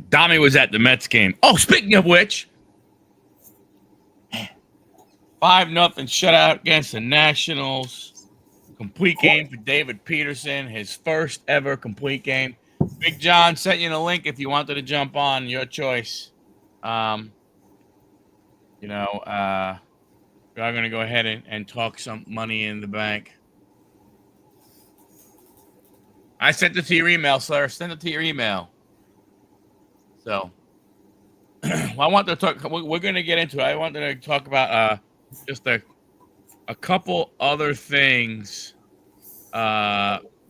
Dami was at the Mets game. Oh, speaking of which, 5-0 shutout against the Nationals. Complete game for David Peterson, his first ever complete game. Big John sent you the link if you wanted to jump on. Your choice. We are going to go ahead and talk some money in the bank. I sent it to your email, sir. Send it to your email. So, well, I want to talk. We're going to get into it. I wanted to talk about just a couple other things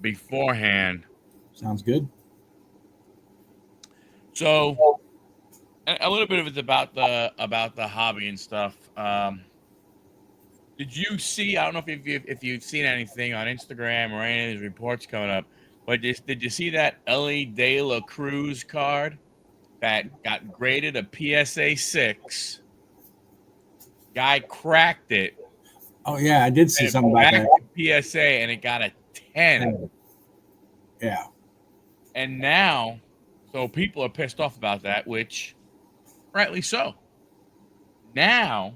beforehand. Sounds good. So, a little bit of it's about the hobby and stuff. Did you see? I don't know if you've seen anything on Instagram or any of these reports coming up, but did you see that Ellie De La Cruz card that got graded a PSA 6? Guy cracked it. Oh yeah, I did see something about that. PSA and it got a 10. Yeah. And now, so people are pissed off about that, which rightly so. Now,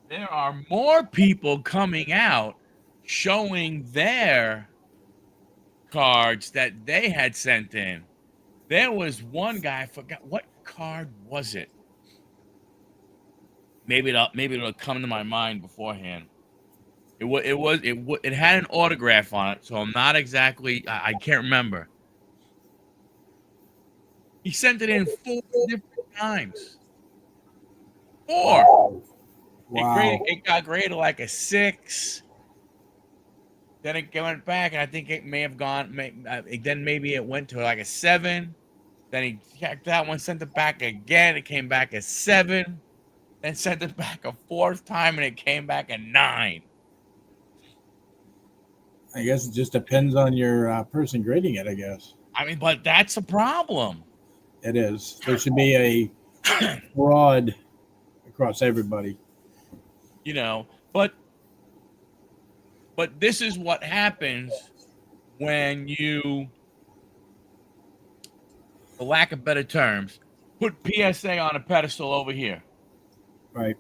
there are more people coming out showing their cards that they had sent in. There was one guy, I forgot what card was it. Maybe it'll come to my mind beforehand. It had an autograph on it, so I'm not exactly. I can't remember. He sent it in 4 different times. 4. Wow. It got graded like a 6. Then it went back, and I think it may have gone. Then maybe it went to like a 7. Then he checked that one, sent it back again. It came back a 7. Then sent it back a 4th time, and it came back a 9. I guess it just depends on your person grading it, I guess. I mean, but that's a problem. It is. There should be a broad across everybody. But this is what happens when you, for lack of better terms, put PSA on a pedestal over here. Right.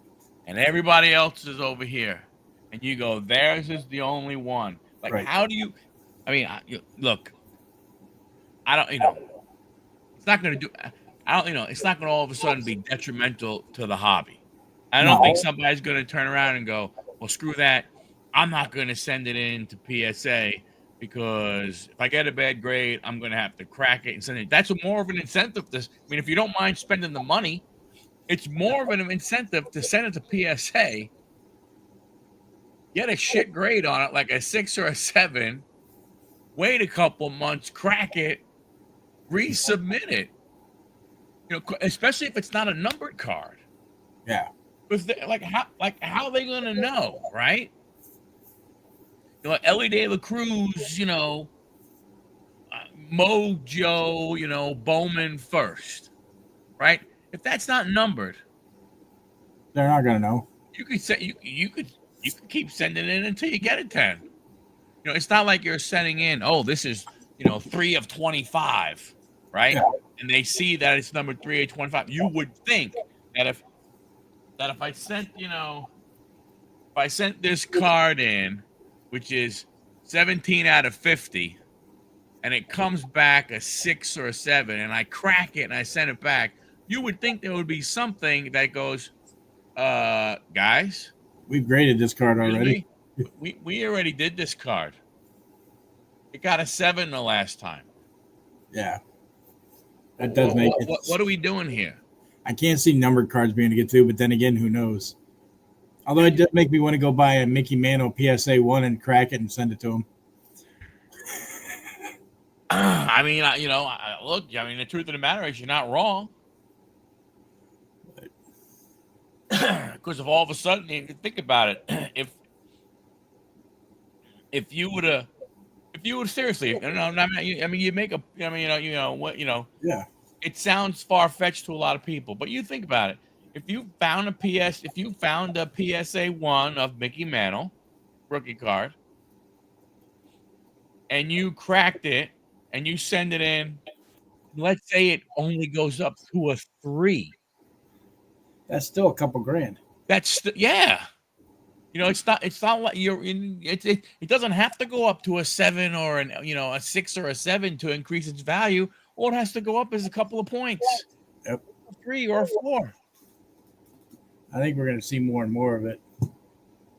And everybody else is over here. And you go, theirs is the only one. Like, right. How do you, look, I don't, it's not going to do, it's not going to all of a sudden be detrimental to the hobby. I don't think somebody's going to turn around and go, well, screw that. I'm not going to send it in to PSA because if I get a bad grade, I'm going to have to crack it and send it. That's more of an incentive. If you don't mind spending the money, it's more of an incentive to send it to PSA, get a shit grade on it, like a 6 or a 7, wait a couple months, crack it, resubmit it. Especially if it's not a numbered card. Yeah. Because how are they gonna know, right? Ellie De La Cruz, Mojo, Bowman first, right? If that's not numbered, they're not gonna know. You could say you could keep sending it until you get a 10. It's not like you're sending in, oh, this is 3 of 25, right? Yeah. And they see that it's number 3 of 25. You would think that if I sent, if I sent this card in, which is 17 out of 50, and it comes back a 6 or a 7, and I crack it and I send it back, you would think there would be something that goes, guys, we've graded this card already. We already did this card. It got a 7 the last time. Yeah. That does make it. What are we doing here? I can't see numbered cards being a good too, but then again, who knows? Although it does make me want to go buy a Mickey Mantle PSA 1 and crack it and send it to him. Look, the truth of the matter is you're not wrong. Because if all of a sudden, think about it, if you would seriously, you make a, yeah, it sounds far fetched to a lot of people, but you think about it. If you found a PSA 1 of Mickey Mantle rookie card, and you cracked it and you send it in, let's say it only goes up to a 3. That's still a couple grand. Yeah. It's not like you're in it doesn't have to go up to a 7 or a 6 or a 7 to increase its value. All it has to go up is a couple of points. Yep. A 3 or a 4. I think we're going to see more and more of it.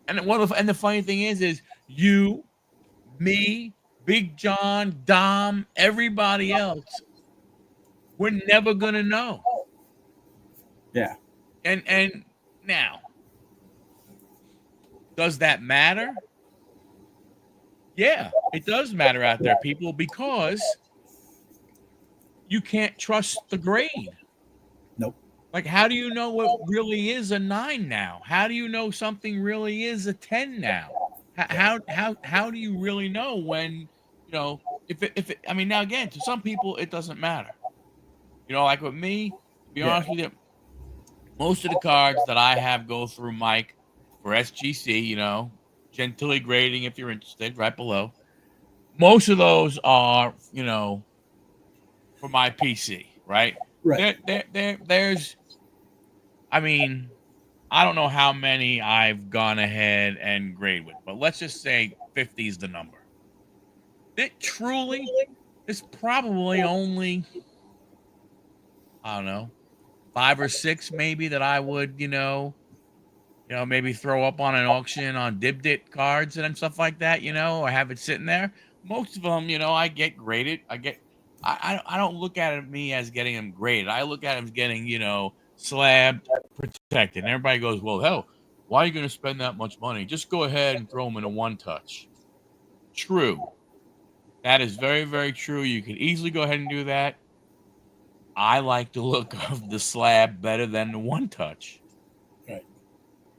And the funny thing is you, me, Big John, Dom, everybody else, we're never gonna know. Yeah. And now, does that matter? Yeah, it does matter out there, people, because you can't trust the grade. Nope. Like, how do you know what really is a 9 now? How do you know something really is a 10 now? How do you really know when, if it I mean, now again, to some people it doesn't matter. Like with me, to be honest with you, most of the cards that I have go through Mike for SGC, Gentile grading if you're interested, right below. Most of those are, for my PC, right? Right. There's, I mean, I don't know how many I've gone ahead and grade with, but let's just say 50 is the number. It truly is probably only, I don't know, 5 or 6 maybe that I would, maybe throw up on an auction on Dibdit cards and stuff like that, or have it sitting there. Most of them, I get graded. I don't look at me as getting them graded. I look at them as getting, slabbed, protected. And everybody goes, well, hell, why are you going to spend that much money? Just go ahead and throw them in a 1-touch. True. That is very, very true. You can easily go ahead and do that. I like the look of the slab better than the 1-touch. Right.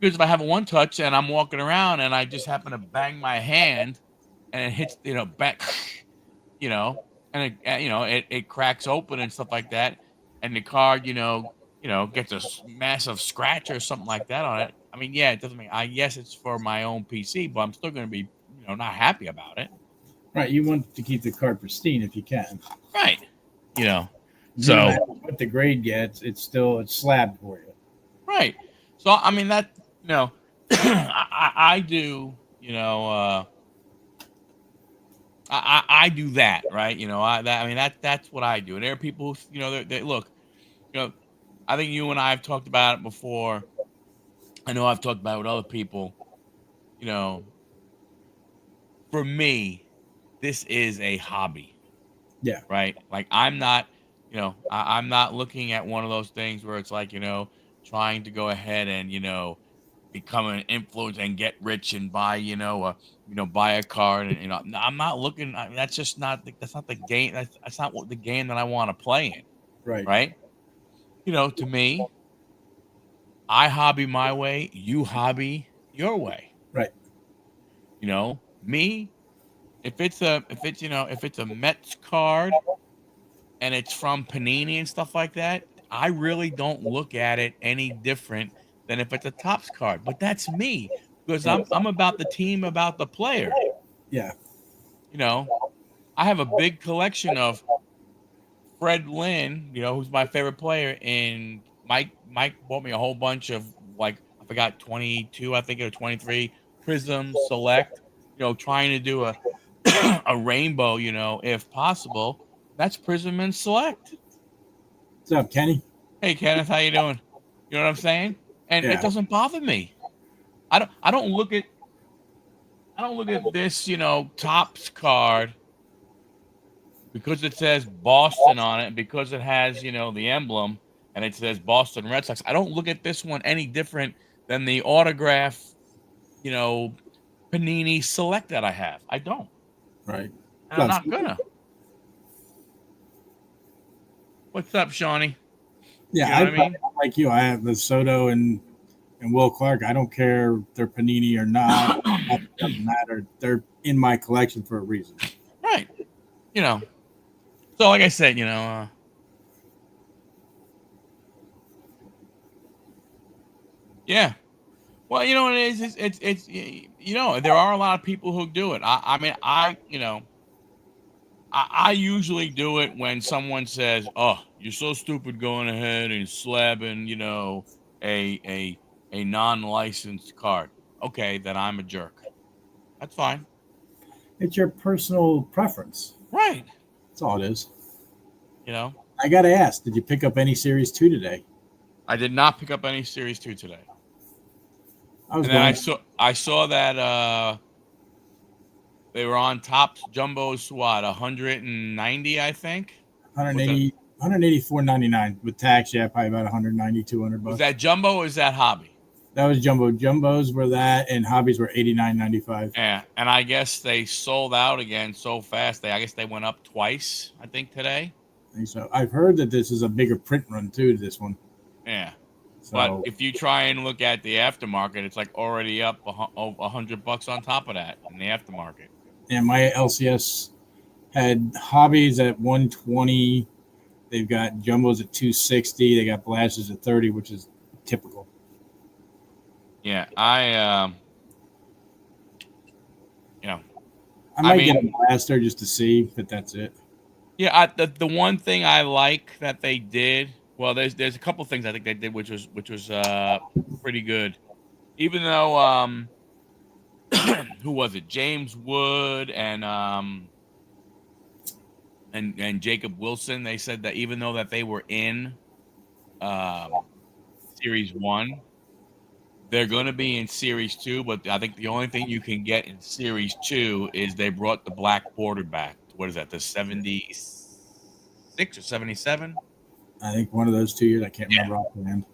Because if I have a 1-touch and I'm walking around and I just happen to bang my hand and it hits, back, and it cracks open and stuff like that, and the card, gets a massive scratch or something like that on it. I mean, yeah, it doesn't mean yes, it's for my own PC, but I'm still going to be, not happy about it. Right. You want to keep the card pristine if you can. Right. So what the grade gets, it's slabbed for you. Right. So I mean that, I do, I do that, right? That's what I do. And there are people who, they look, I think you and I have talked about it before. I know I've talked about it with other people. For me, this is a hobby. Yeah. Right. Like I'm not, I'm not looking at one of those things where it's like, trying to go ahead and, become an influencer and get rich and buy, buy a card. And, I'm not looking, that's just not, that's not the game. That's not what the game that I want to play in. Right. Right. To me, I hobby my way, you hobby your way. Right. Me, if it's a Mets card and it's from Panini and stuff like that, I really don't look at it any different than if it's a Topps card. But that's me, because I'm about the team, about the player. Yeah. I have a big collection of Fred Lynn, who's my favorite player, and Mike bought me a whole bunch of, like, I forgot, 22, I think, or 23 Prism Select, trying to do a rainbow, if possible. That's Prism and Select. What's up, Kenny? Hey, Kenneth, how you doing? You know what I'm saying? And it doesn't bother me. I don't look at this, Topps card because it says Boston on it, because it has, the emblem and it says Boston Red Sox. I don't look at this one any different than the autograph, Panini Select that I have. I don't. Right. And I'm not gonna. What's up, Shawnee? Yeah, I mean? Like you, I have the Soto and Will Clark. I don't care if they're Panini or not. It doesn't matter. They're in my collection for a reason. Right. So like I said, yeah. Well, what it is? It's there are a lot of people who do it. I I usually do it when someone says, "Oh, you're so stupid going ahead and slabbing, a non-licensed card." Okay, then I'm a jerk. That's fine. It's your personal preference. Right. That's all it is. You know, I got to ask, did you pick up any Series 2 today? I did not pick up any Series 2 today. I was And then going. I saw that they were on Topps Jumbo's what, 190, I think. 180, 184.99 with tax. Yeah, probably about 190, 200 Was bucks. that Jumbo or was that Hobby? That was jumbo. Jumbos were that, and hobbies were 89.95. Yeah, and I guess they sold out again so fast. I guess they went up twice, I think, today. So I've heard that this is a bigger print run too. This one. Yeah. But So if you try and look at the aftermarket, it's like already up $100 on top of that in the aftermarket. and my LCS had hobbies at 120. They've got jumbos at 260. They got blasters at 30, which is typical. Yeah, I might get a blaster just to see, but that's it. Yeah, the one thing I like that they did, well, there's a couple things I think they did which was pretty good. Even though who was it? James Wood and Jacob Wilson, they said that even though that they were in Series 1, they're going to be in Series 2, but I think the only thing you can get in Series 2 is they brought the black border back. What is that, the 76 or 77? I think one of those 2 years. I can't remember offhand.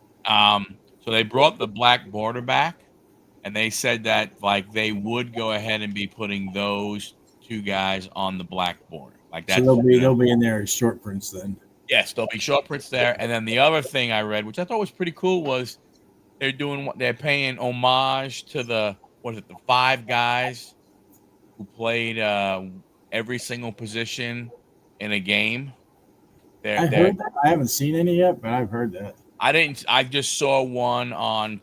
So they brought the black border back, and they said that like they would go ahead and be putting those 2 guys on the black border. Like that. So they'll be in there as short prints then. Yes, there'll be short prints there. And then the other thing I read, which I thought was pretty cool, was they're paying homage to the 5 guys who played every single position in a game. I heard that. I haven't seen any yet, but I've heard that. I just saw one on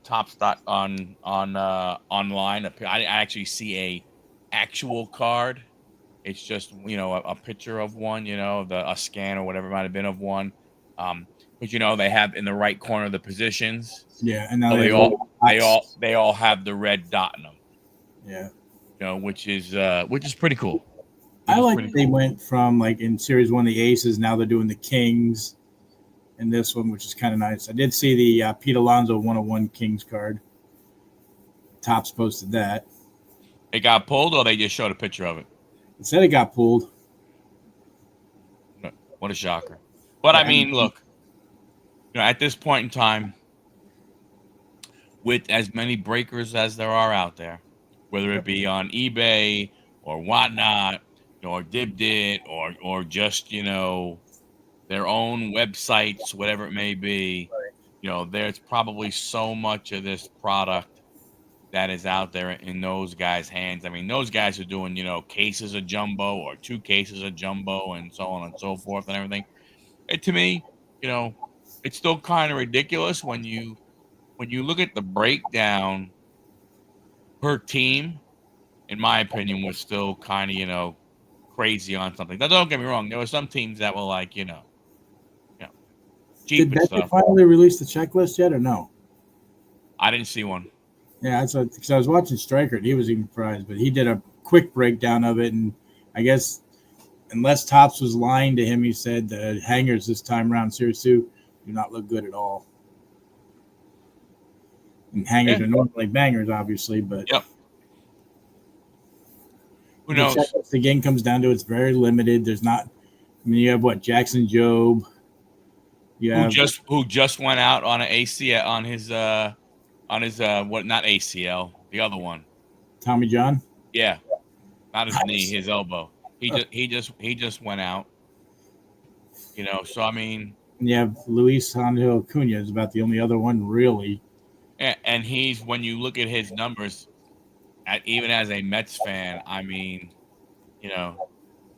online. I actually see a actual card. It's just a picture of one, a scan or whatever it might have been of one. But they have in the right corner of the positions. Yeah, and now they all have the red dot in them. Yeah. Which is pretty cool. I like they went from like in Series 1 the aces, now they're doing the kings in this one, which is kind of nice. I did see the Pete Alonso 101 Kings card. Topps posted that. It got pulled, or they just showed a picture of it? It said it got pulled. What a shocker. But I mean, look, at this point in time, with as many breakers as there are out there, whether it be on eBay or whatnot, or Dibdit, or just their own websites, whatever it may be, there's probably so much of this product that is out there in those guys' hands. I mean, those guys are doing cases of jumbo or 2 cases of jumbo and so on and so forth and everything. To me, it's still kind of ridiculous when you look at the breakdown per team. In my opinion, was still kind of crazy on something. Now, don't get me wrong. There were some teams that were like, cheap Did and they stuff. finally release the checklist yet or no? I didn't see one. Yeah, because I was watching Striker and he was even surprised, but he did a quick breakdown of it, and I guess unless Topps was lying to him, he said the hangers this time around Series 2 do not look good at all. And hangers are normally bangers, obviously, but who knows? The checklist again comes down to it's very limited. There's not. I mean, you have Jackson Jobe. Who just went out on an ACL on his not ACL, the other one. Tommy John. Yeah, not his knee, his elbow. He just went out. So I mean. And you have Luis Angel Acuna is about the only other one really. And he's, when you look at his numbers, even as a Mets fan, I mean,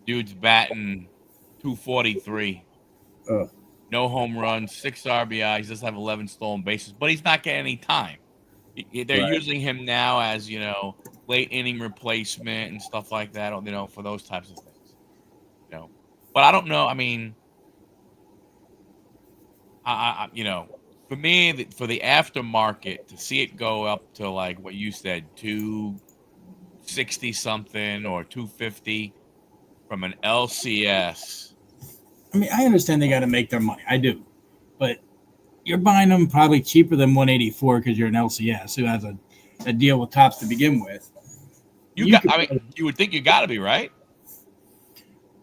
dude's batting 243. No home runs, 6 RBIs. He does have 11 stolen bases, but he's not getting any time. They're using him now as, late inning replacement and stuff like that, for those types of things. But I don't know. I mean, for me, for the aftermarket to see it go up to like what you said, 260 something or 250 from an LCS. I mean, I understand they got to make their money. I do, but you're buying them probably cheaper than 184 because you're an LCS who has a deal with Tops to begin with. You could, I mean, you would think you got to be right.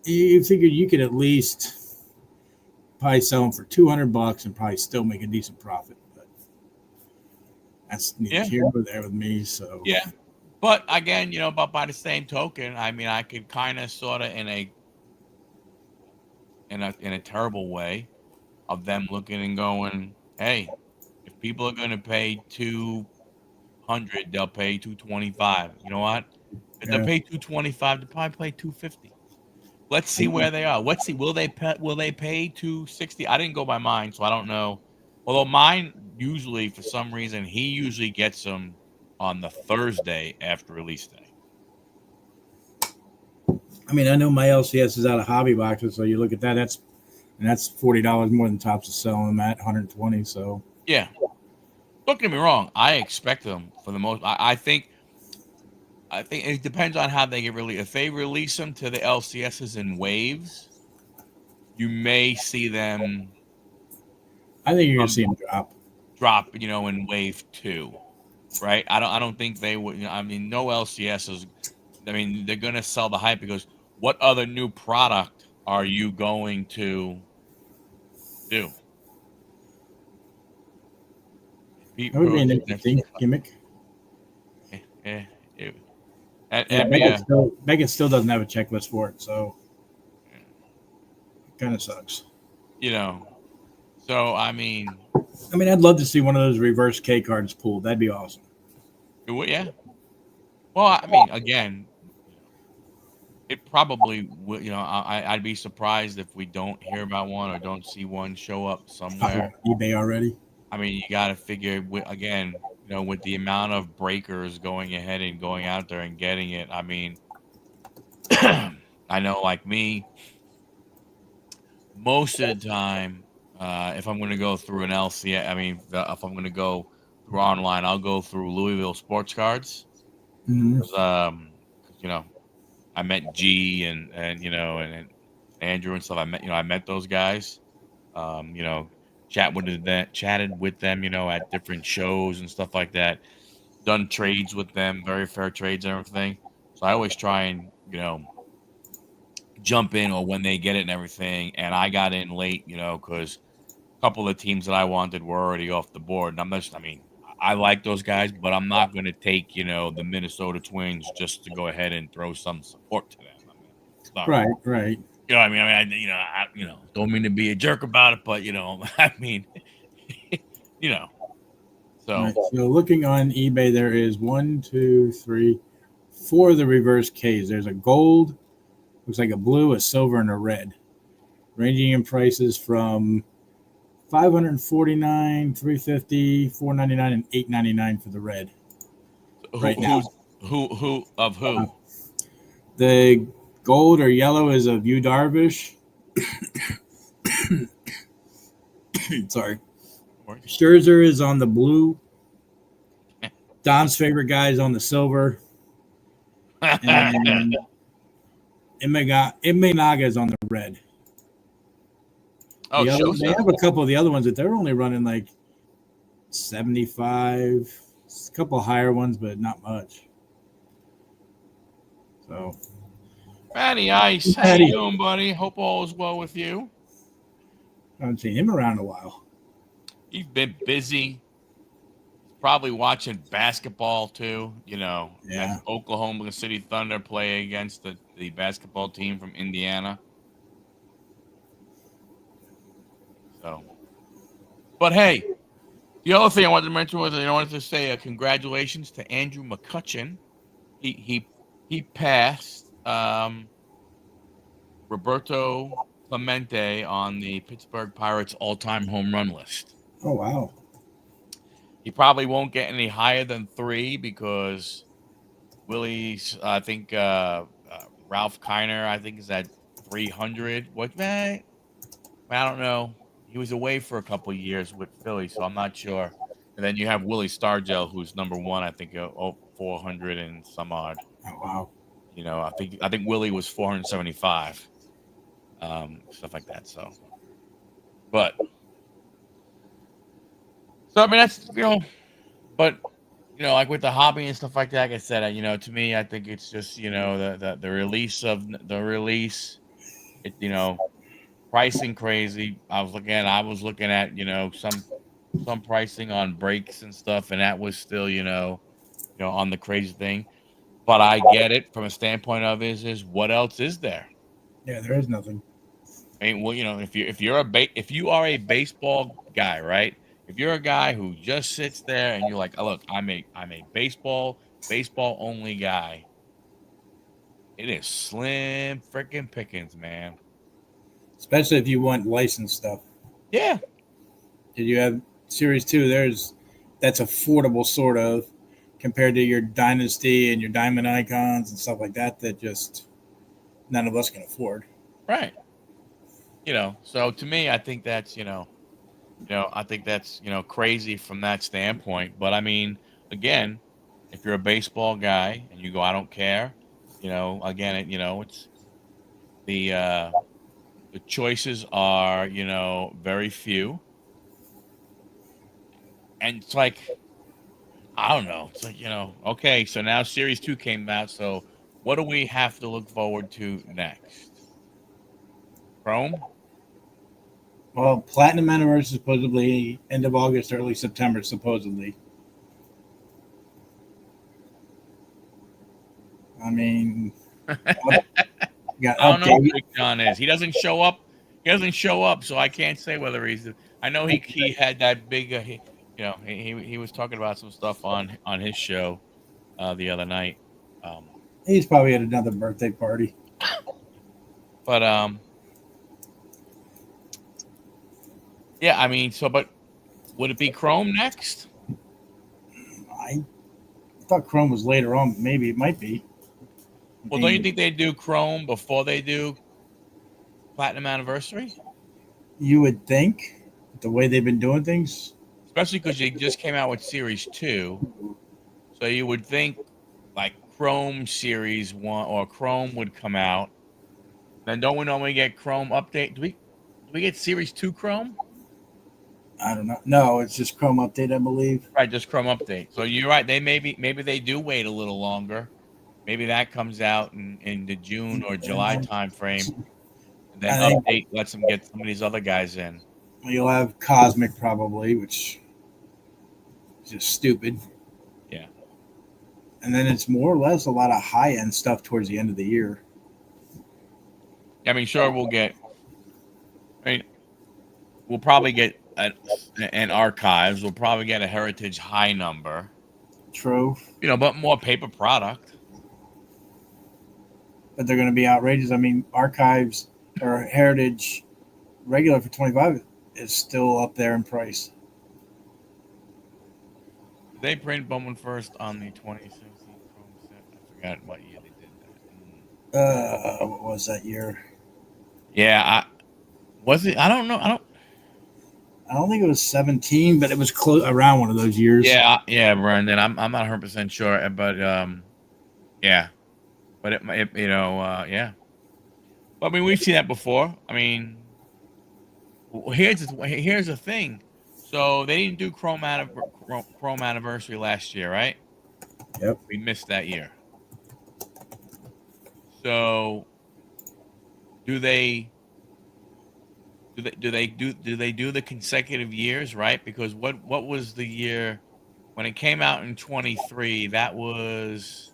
you figured you could at least probably sell them for $200 and probably still make a decent profit. But that's neither here nor there with me. So yeah, but again, but by the same token, I mean, I could kind of sort of in a terrible way of them looking and going, hey, if people are going to pay 200, they'll pay 225. You know what? If they pay 225, they'll probably pay 250. Let's see where they are. Let's see. Will they pay 260? I didn't go by mine, so I don't know. Although mine usually, for some reason, he usually gets them on the Thursday after release day. I mean, I know my LCS is out of hobby boxes, so you look at that. That's $40 more than Tops is selling them at 120. So yeah, don't get me wrong. I expect them for the most. I think it depends on how they get released. If they release them to the LCSs in waves, you may see them. I think you're gonna see them drop. In wave 2, right? I don't think they would. I mean, no LCSs. I mean, they're gonna sell the hype because what other new product are you going to do? That would be an interesting gimmick. Megan still doesn't have a checklist for it, so it kind of sucks. So I mean, I'd love to see one of those reverse K cards pulled. That'd be awesome. Yeah. Well, I mean, again, it probably would. I'd be surprised if we don't hear about one or don't see one show up somewhere. eBay already. I mean, you got to figure again, with the amount of breakers going ahead and going out there and getting it. I mean, I know, like me, most of the time, if I'm going to go through an LCS, I mean, if I'm going to go through online, I'll go through Louisville Sports Cards. Mm-hmm. I met G and Andrew and stuff. I met those guys. Chatted with them, at different shows and stuff like that. Done trades with them, very fair trades and everything. So I always try and jump in or when they get it and everything. And I got in late, because a couple of teams that I wanted were already off the board. And I like those guys, but I'm not going to take, the Minnesota Twins just to go ahead and throw some support to them. Right. I don't mean to be a jerk about it, but I mean, So, right. So looking on eBay, there is 4 of the reverse Ks. There's a gold, looks like a blue, a silver, and a red, ranging in prices from $549, $350, $499, and $899 for the red. Who? The gold or yellow is of Yu Darvish. Sorry. Scherzer is on the blue. Don's favorite guy is on the silver. And Imanaga is on the red. They have a couple of the other ones that they're only running like 75. A couple higher ones, but not much. So, Matty Ice, how you doing, buddy? Hope all is well with you. I haven't seen him around in a while. He's been busy. Probably watching basketball too. As Oklahoma City Thunder play against the basketball team from Indiana. So, but hey, the other thing I wanted to mention was I wanted to say congratulations to Andrew McCutchen. He passed Roberto Clemente on the Pittsburgh Pirates all-time home run list. Oh wow! He probably won't get any higher than 3 because Willie's. I think Ralph Kiner, I think, is at 300. What, man? I don't know. He was away for a couple of years with Philly, so I'm not sure. And then you have Willie Stargell, who's number one, I think, 400 and some odd. Oh, wow. You know, I think Willie was 475, stuff like that. So, but I mean, that's but like with the hobby and stuff like that. Like I said, to me, I think it's just the release of the release. It pricing crazy. I was looking at some pricing on brakes and stuff, and that was still on the crazy thing. But I get it from a standpoint of is what else is there? Yeah, there is nothing. I mean, well, if you are a baseball guy, right? If you're a guy who just sits there and you're like, oh, look, I'm a baseball only guy. It is slim freaking pickings, man. Especially if you want licensed stuff. Yeah. Did you have Series 2? That's affordable, sort of, compared to your Dynasty and your Diamond Icons and stuff like that just none of us can afford. Right. So to me, I think that's, crazy from that standpoint. But I mean, again, if you're a baseball guy and you go, I don't care, again, it's the choices are, very few. And it's like, I don't know. It's like, okay, so now Series 2 came out. So what do we have to look forward to next? Chrome? Well, Platinum Anniversary supposedly end of August, early September, supposedly. I mean, got I don't know update. who Big John is. He doesn't show up. So I can't say whether he's. I know he had that big. He was talking about some stuff on his show the other night. He's probably at another birthday party. But yeah, I mean, but would it be Chrome next? I thought Chrome was later on. Maybe it might be. Well, don't you think they do Chrome before they do Platinum Anniversary? You would think, the way they've been doing things. Especially because they just came out with Series 2. So you would think like Chrome Series 1 or Chrome would come out. Then don't we normally get Chrome update? Do we get Series 2 Chrome? I don't know. No, it's just Chrome update, I believe. Right, just Chrome update. So you're right. They maybe they do wait a little longer. Maybe that comes out in the June or July time frame. And then update lets them get some of these other guys in. You'll have Cosmic probably, which is just stupid. Yeah. And then it's more or less a lot of high-end stuff towards the end of the year. I mean, sure, we'll get. I mean, we'll probably get an archives. We'll probably get a Heritage high number. True. But more paper product. But they're going to be outrageous. I mean, archives or Heritage regular for $25 is still up there in price. Did they print Bowman first on the 2016 Chrome set? I forgot what year they did that. What was that year? Yeah, was it? I don't know. I don't think it was 17, but it was close around one of those years. Yeah, Brandon. I'm not 100% sure, but yeah, but it yeah. But, I mean, we've seen that before. I mean, here's the thing. So they didn't do Chrome Anniversary last year, right? Yep. We missed that year. So do they do the consecutive years, right? Because what was the year when it came out in 23? That was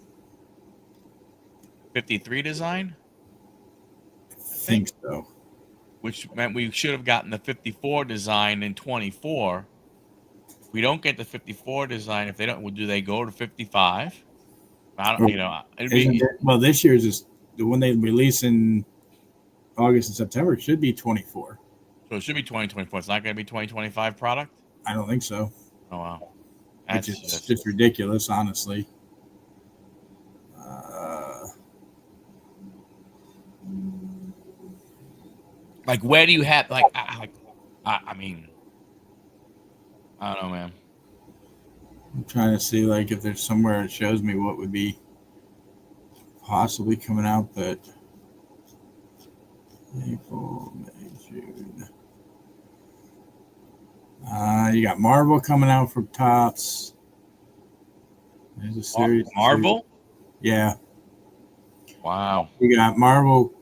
53 design. I think so. Which meant we should have gotten the 54 design in 24. If we don't get the 54 design, if they don't, do they go to 55? I don't, well, this year's is the one they release in August and September. It should be 24. So it should be 2024. It's not going to be 2025 product? I don't think so. Oh, wow. Which is just ridiculous, honestly. Like, where do you have like? I mean, I don't know, man. I'm trying to see like if there's somewhere it shows me what would be possibly coming out, but April, May, June. You got Marvel coming out from Tops. There's a series. Marvel. Yeah, Wow. you got Marvel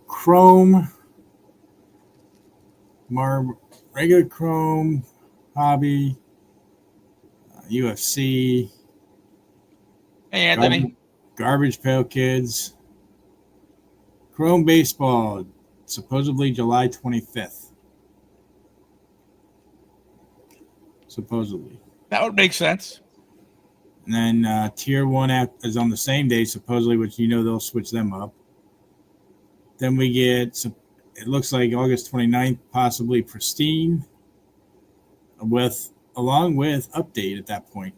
Chrome, Marvel regular Chrome, Hobby, UFC, Hey, Anthony. Garbage Pail Kids, Chrome Baseball, supposedly July 25th. Supposedly. That would make sense. And then Tier 1 is on the same day, supposedly, which they'll switch them up. Then we get, it looks like August 29th, possibly Pristine, along with Update at that point.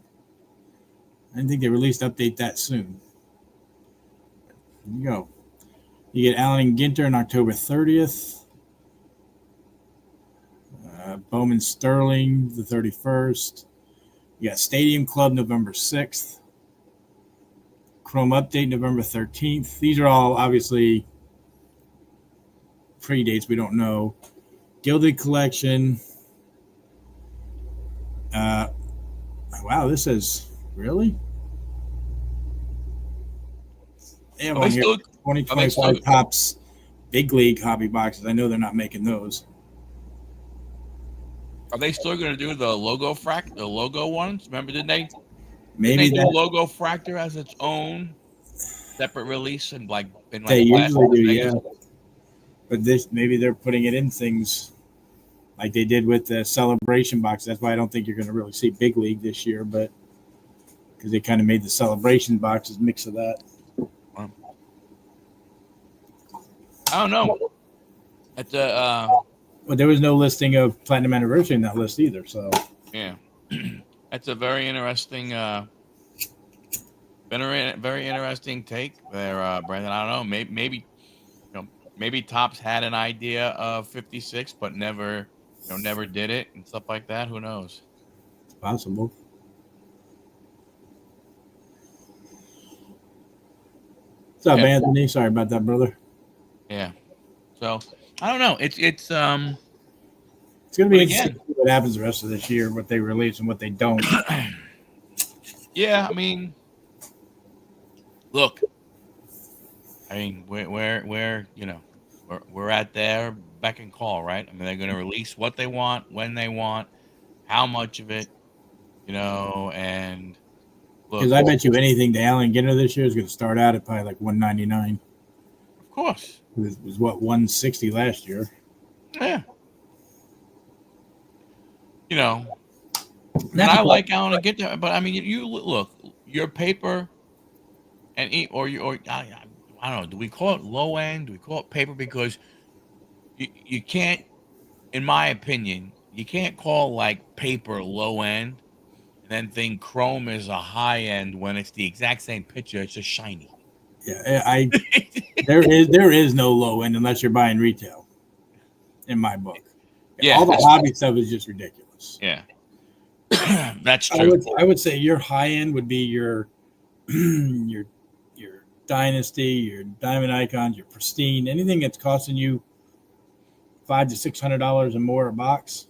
I didn't think they released Update that soon. There you go. You get Allen and Ginter on October 30th. Bowman Sterling, the 31st. You got Stadium Club, November 6th. Chrome Update, November 13th. These are all obviously pre-dates. We don't know. Gilded Collection. Wow, this is really? They have on here 2025 Tops Big League hobby boxes. I know they're not making those. Are they still going to do the logo ones? Remember, didn't they? Maybe didn't they do Logo Fractor as its own separate release and they usually do, yeah. But maybe they're putting it in things like they did with the Celebration box. That's why I don't think you're going to really see Big League this year, but because they kind of made the Celebration boxes mix of that. I don't know. It's But there was no listing of Platinum Anniversary in that list either. So yeah, that's a very interesting, very interesting take there, Brandon. I don't know. Maybe Topps had an idea of 56, but never did it and stuff like that. Who knows? It's possible. What's up, Anthony? Sorry about that, brother. Yeah. So I don't know. It's going to be interesting to see what happens the rest of this year, what they release and what they don't. Yeah, I mean, look. I mean, we're at their beck and call, right? I mean, they're going to release what they want, when they want, how much of it, and because I bet you anything the Allen Ginter this year is going to start out at probably like $199. Of course, it was what $160 last year. Yeah, and I like Allen and Ginter, but I mean, you look your paper, and I don't know. Do we call it low end? Do we call it paper? Because you can't, in my opinion, you can't call like paper low end and then think Chrome is a high end when it's the exact same picture. It's just shiny. Yeah, there is no low end unless you're buying retail. In my book, yeah, all the hobby stuff is just ridiculous. Yeah, that's true. I would say your high end would be your your Dynasty, your Diamond Icons, your Pristine, anything that's costing you $500 to $600 or more a box.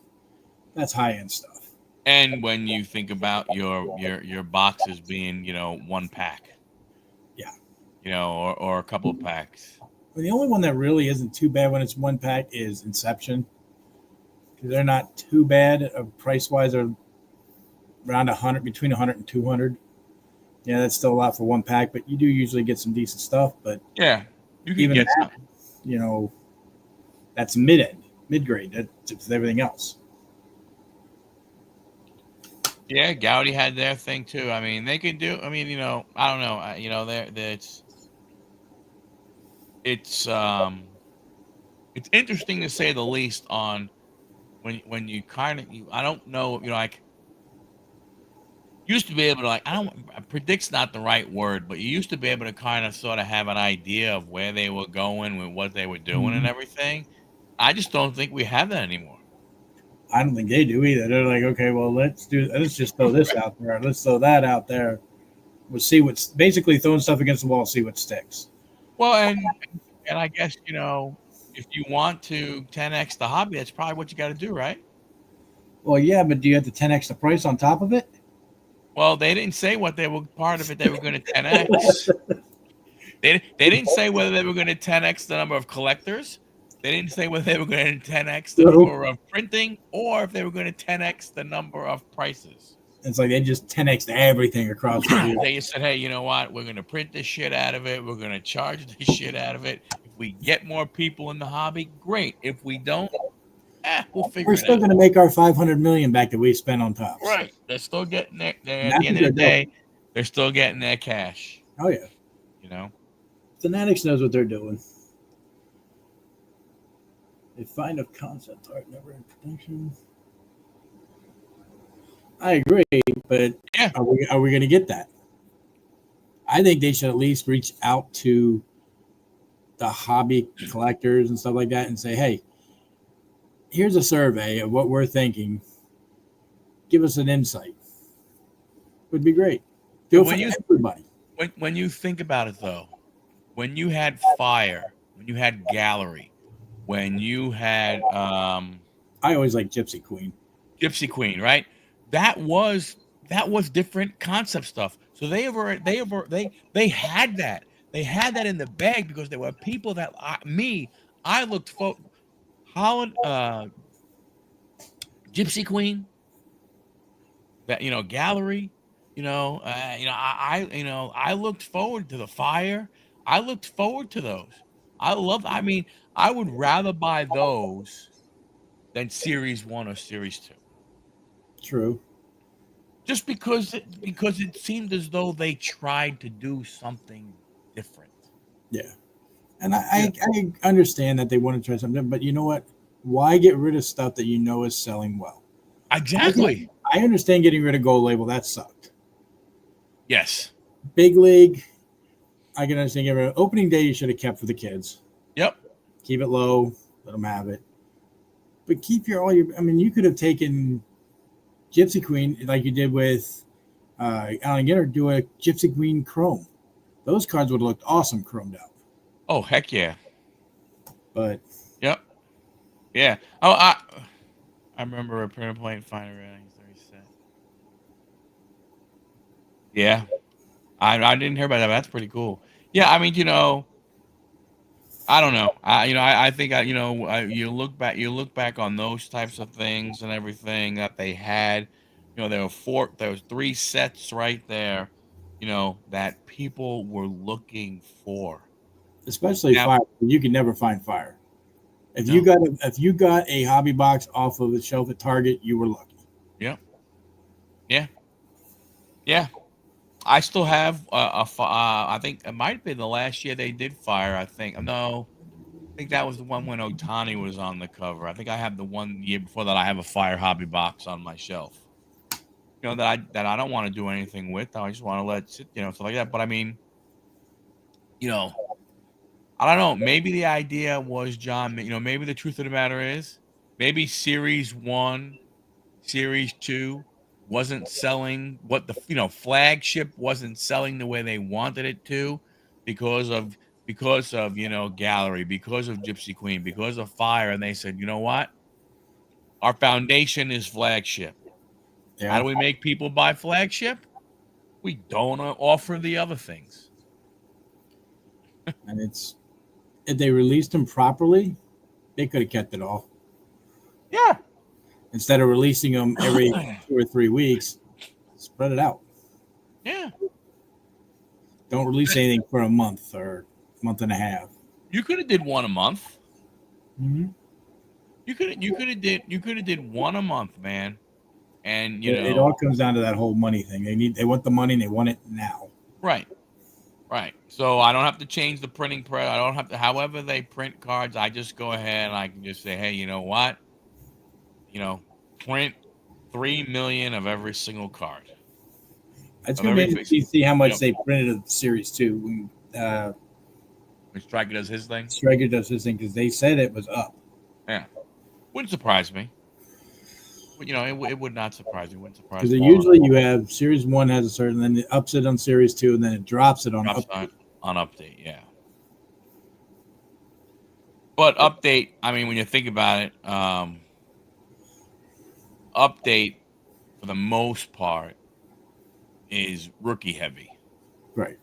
That's high end stuff. And when you think about your boxes being one pack, yeah, or a couple of packs. Well, the only one that really isn't too bad when it's one pack is Inception, because they're not too bad price wise. They're around between 100 and 200. Yeah, that's still a lot for one pack, but you do usually get some decent stuff. But yeah, you can get that, that's mid grade. That's everything else. Yeah, Gaudy had their thing too. I mean, they could do. I mean, I don't know. It's interesting to say the least on when you kind of I don't know. used to be able to, like, I don't predict's not the right word, but you used to be able to kind of sort of have an idea of where they were going with what they were doing and Mhm. everything. I just don't think we have that anymore. I don't think they do either. They're like, okay, well, let's just throw this out there. Let's throw that out there. We'll see what's basically throwing stuff against the wall, see what sticks. Well, and I guess, if you want to 10x the hobby, that's probably what you got to do, right? Well, yeah, but do you have to 10x the price on top of it? Well, they didn't say what they were part of it. They were going to 10x. They didn't say whether they were going to 10x the number of collectors. They didn't say whether they were going to 10x the So number of printing or if they were going to 10x the number of prices. it's like they just 10x everything across the board. They just said, hey, you know what? We're going to print the shit out of it. We're going to charge the shit out of it. If we get more people in the hobby, great. If we don't, we'll figure We're it still out. going to make our 500 million back that we spent on tops. Right. They're still getting their, And at that's the end what of the they're day, doing. they're still getting their cash, Oh yeah, you know? Fanatics knows what they're doing. They find a concept art never in production. I agree, but Yeah. are we going to get that? I think they should at least reach out to the hobby collectors and stuff like that and say, hey, here's a survey of what we're thinking. Give us an insight. Would be great. Do it for everybody. When you think about it, though, when you had Fire, when you had Gallery, when you had I always like Gypsy Queen. Gypsy Queen, right? That was different concept stuff. So they had that. They had that in the bag because there were people that I looked for Holland, Gypsy Queen, that Gallery, I looked forward to the Fire. I looked forward to those. I mean, I would rather buy those than Series 1 or Series 2. True. Just because it seemed as though they tried to do something different. Yeah. And I understand that they want to try something, but you know what? Why get rid of stuff that you know is selling well? Exactly. I understand getting rid of Gold Label. That sucked. Yes. Big League, I can understand getting rid of. Opening day, you should have kept for the kids. Yep. Keep it low. Let them have it. But keep I mean, you could have taken Gypsy Queen like you did with Alan Ginter, do a Gypsy Queen Chrome. Those cards would have looked awesome chromed out. Oh, heck yeah. But yep. Yeah. Oh, I remember a printer plate finer ratings 30 cents. Yeah. I didn't hear about that, but that's pretty cool. Yeah, I mean, I don't know. I think you look back on those types of things and everything that they had. There was 3 sets right there, that people were looking for. Especially Now, Fire, you can never find Fire. If no. you got a hobby box off of the shelf at Target, you were lucky. Yep. Yeah. Yeah. I still have I think it might have been the last year they did Fire. I think that was the one when Otani was on the cover. I think I have the one year before that. I have a Fire hobby box on my shelf. That I don't want to do anything with. I just want to let it sit, stuff like that. But I mean, I don't know. Maybe the idea was, John. Maybe the truth of the matter is, maybe Series 1, Series 2 wasn't selling what the flagship wasn't selling the way they wanted it to because of Gallery, because of Gypsy Queen, because of Fire, and they said, you know what, our foundation is flagship. Yeah. How do we make people buy flagship? We don't offer the other things. And if they released them properly, they could have kept it all. Yeah. Instead of releasing them every 2 or 3 weeks, spread it out. Yeah. Don't release anything for a month or a month and a half. You could have did one a month. Mm-hmm. You could have did one a month, man. And it all comes down to that whole money thing. They want the money and they want it now. Right. So I don't have to change the printing press. I don't have to. However they print cards, I just go ahead and I can just say, hey, you know what? Print 3 million of every single card. It's of going to be everything. interesting to see how much they printed of Series 2 when Striker does his thing. Striker does his thing because they said it was up. Yeah, wouldn't surprise me. You know, it would not surprise me. Wouldn't surprise Because me. usually you have Series 1 has a certain, then it ups it on Series 2, and then it drops it on update. On update, yeah. But update, I mean, when you think about it, update for the most part is rookie heavy. Right.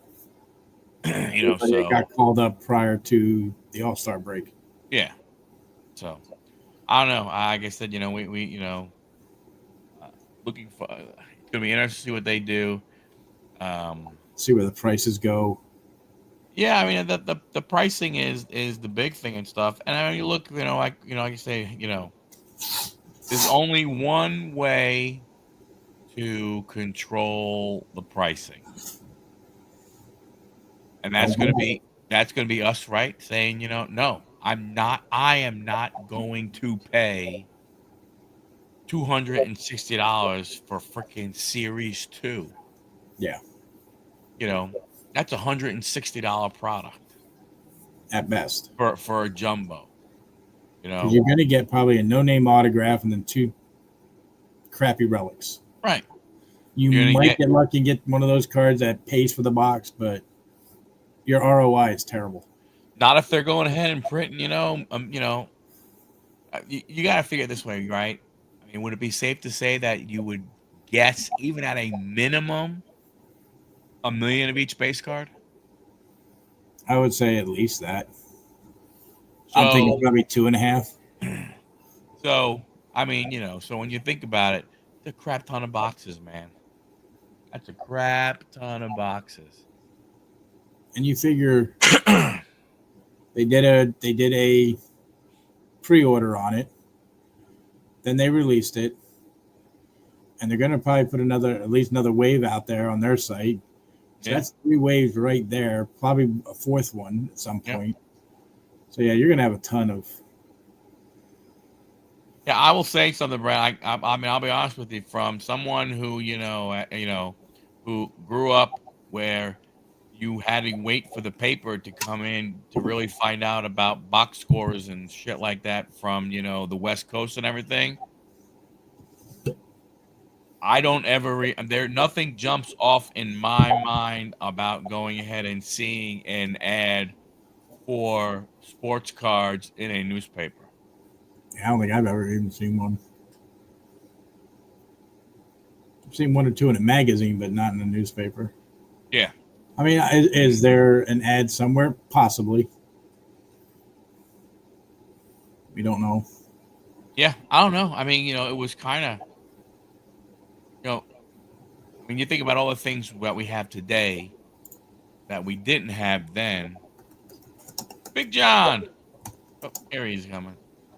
You know, so it got called up prior to the All-Star break. Yeah. So I don't know. Like I said, you know, we you know, looking for it's gonna be interesting to see what they do. See where the prices go. Yeah, I mean the pricing is the big thing and stuff. And I mean, you look, you know, like I say, you know, there's only one way to control the pricing, and that's gonna be us, right? Saying, you know, no, I am not going to pay $260 for freaking Series 2. Yeah. You know, that's $160 product At best. For a jumbo. You know, you're going to get probably a no-name autograph and then 2 crappy relics. Right. You might get lucky and get one of those cards that pays for the box, but your ROI is terrible. Not if they're going ahead and printing, you know, you got to figure it this way, right? I mean, would it be safe to say that you would guess, even at a minimum, $1 million of each base card? I would say at least that. So, I'm thinking probably 2.5. So, I mean, you know, so when you think about it, it's a crap ton of boxes, man. That's a crap ton of boxes. And you figure they did a pre-order on it, then they released it, and they're going to probably put at least another wave out there on their site. So that's 3 waves right there, probably a 4th one at some point. So yeah, you're going to have a ton of. Yeah, I will say something, Brad. I mean, I'll be honest with you. From someone who who grew up where you had to wait for the paper to come in to really find out about box scores and shit like that from, you know, the West Coast and everything. I don't ever nothing jumps off in my mind about going ahead and seeing an ad for sports cards in a newspaper. I don't think I've ever even seen one. I've seen 1 or 2 in a magazine, but not in a newspaper. Yeah. I mean, is there an ad somewhere? Possibly. We don't know. Yeah, I don't know. I mean, you know, it was kind of, you know, when you think about all the things that we have today that we didn't have then. Big John. Oh, here he's coming.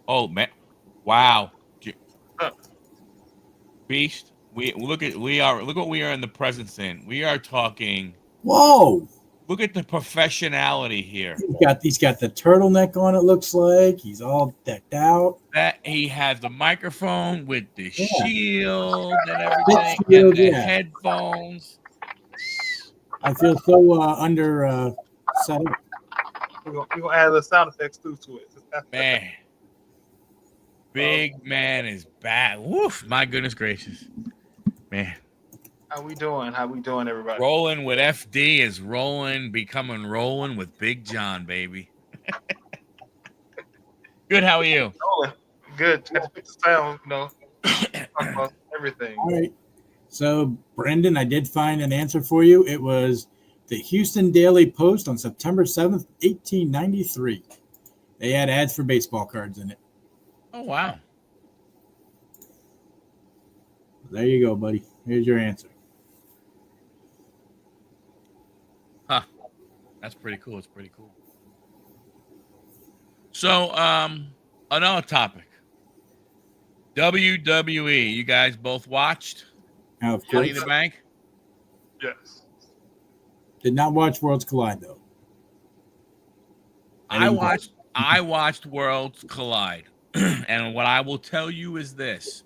Oh, man. Wow. Beast. Look what we are in the presence in. We are talking. Whoa. Look at the professionality here. He's got the turtleneck on, it looks like. He's all decked out. That he has the microphone with the shield and everything, and the headphones. I feel so under set up. We're gonna add the sound effects to it. Man. Big man is back. Woof, my goodness gracious. Man. How we doing, everybody? Rolling with FD is becoming rolling with Big John, baby. Good, how are you? Rolling. Good. Got to fix the sound, you know. Talk about everything. All right. So, Brendan, I did find an answer for you. It was the Houston Daily Post on September 7th, 1893. They had ads for baseball cards in it. Oh, wow. There you go, buddy. Here's your answer. Huh. That's pretty cool. It's pretty cool. So, another topic. WWE. You guys both watched? Money in the Bank? Yes. Did not watch Worlds Collide, though. I watched Worlds Collide. And what I will tell you is this.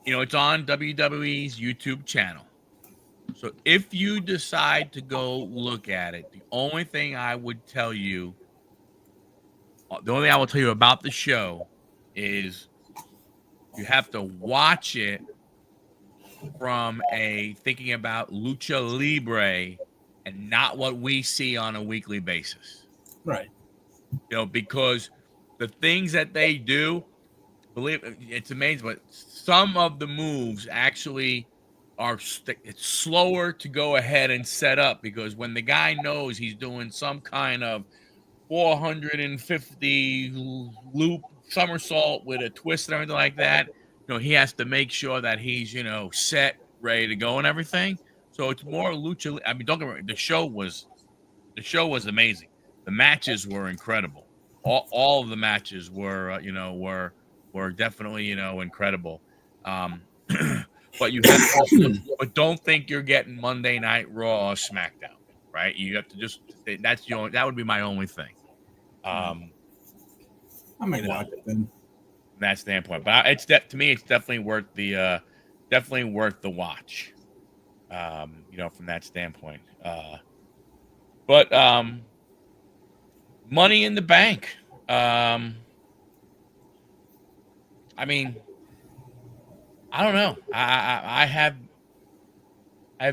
You know, it's on WWE's YouTube channel. So if you decide to go look at it, the only thing I would tell you, the only thing I will tell you about the show is you have to watch it from a thinking about lucha libre and not what we see on a weekly basis. Right. Because the things that they do, believe it's amazing, but some of the moves actually are it's slower to go ahead and set up, because when the guy knows he's doing some kind of 450 loop somersault with a twist and everything like that, he has to make sure that he's, set, ready to go and everything. So it's more lucha. I mean, don't get me wrong, the show was amazing. The matches were incredible. All of the matches were, were definitely, incredible. But you have to, but don't think you're getting Monday Night Raw or SmackDown, right? You have to that would be my only thing. I might watch it then. From that standpoint, but to me, it's definitely worth the watch. From that standpoint. But Money in the Bank. I mean, I don't know. I have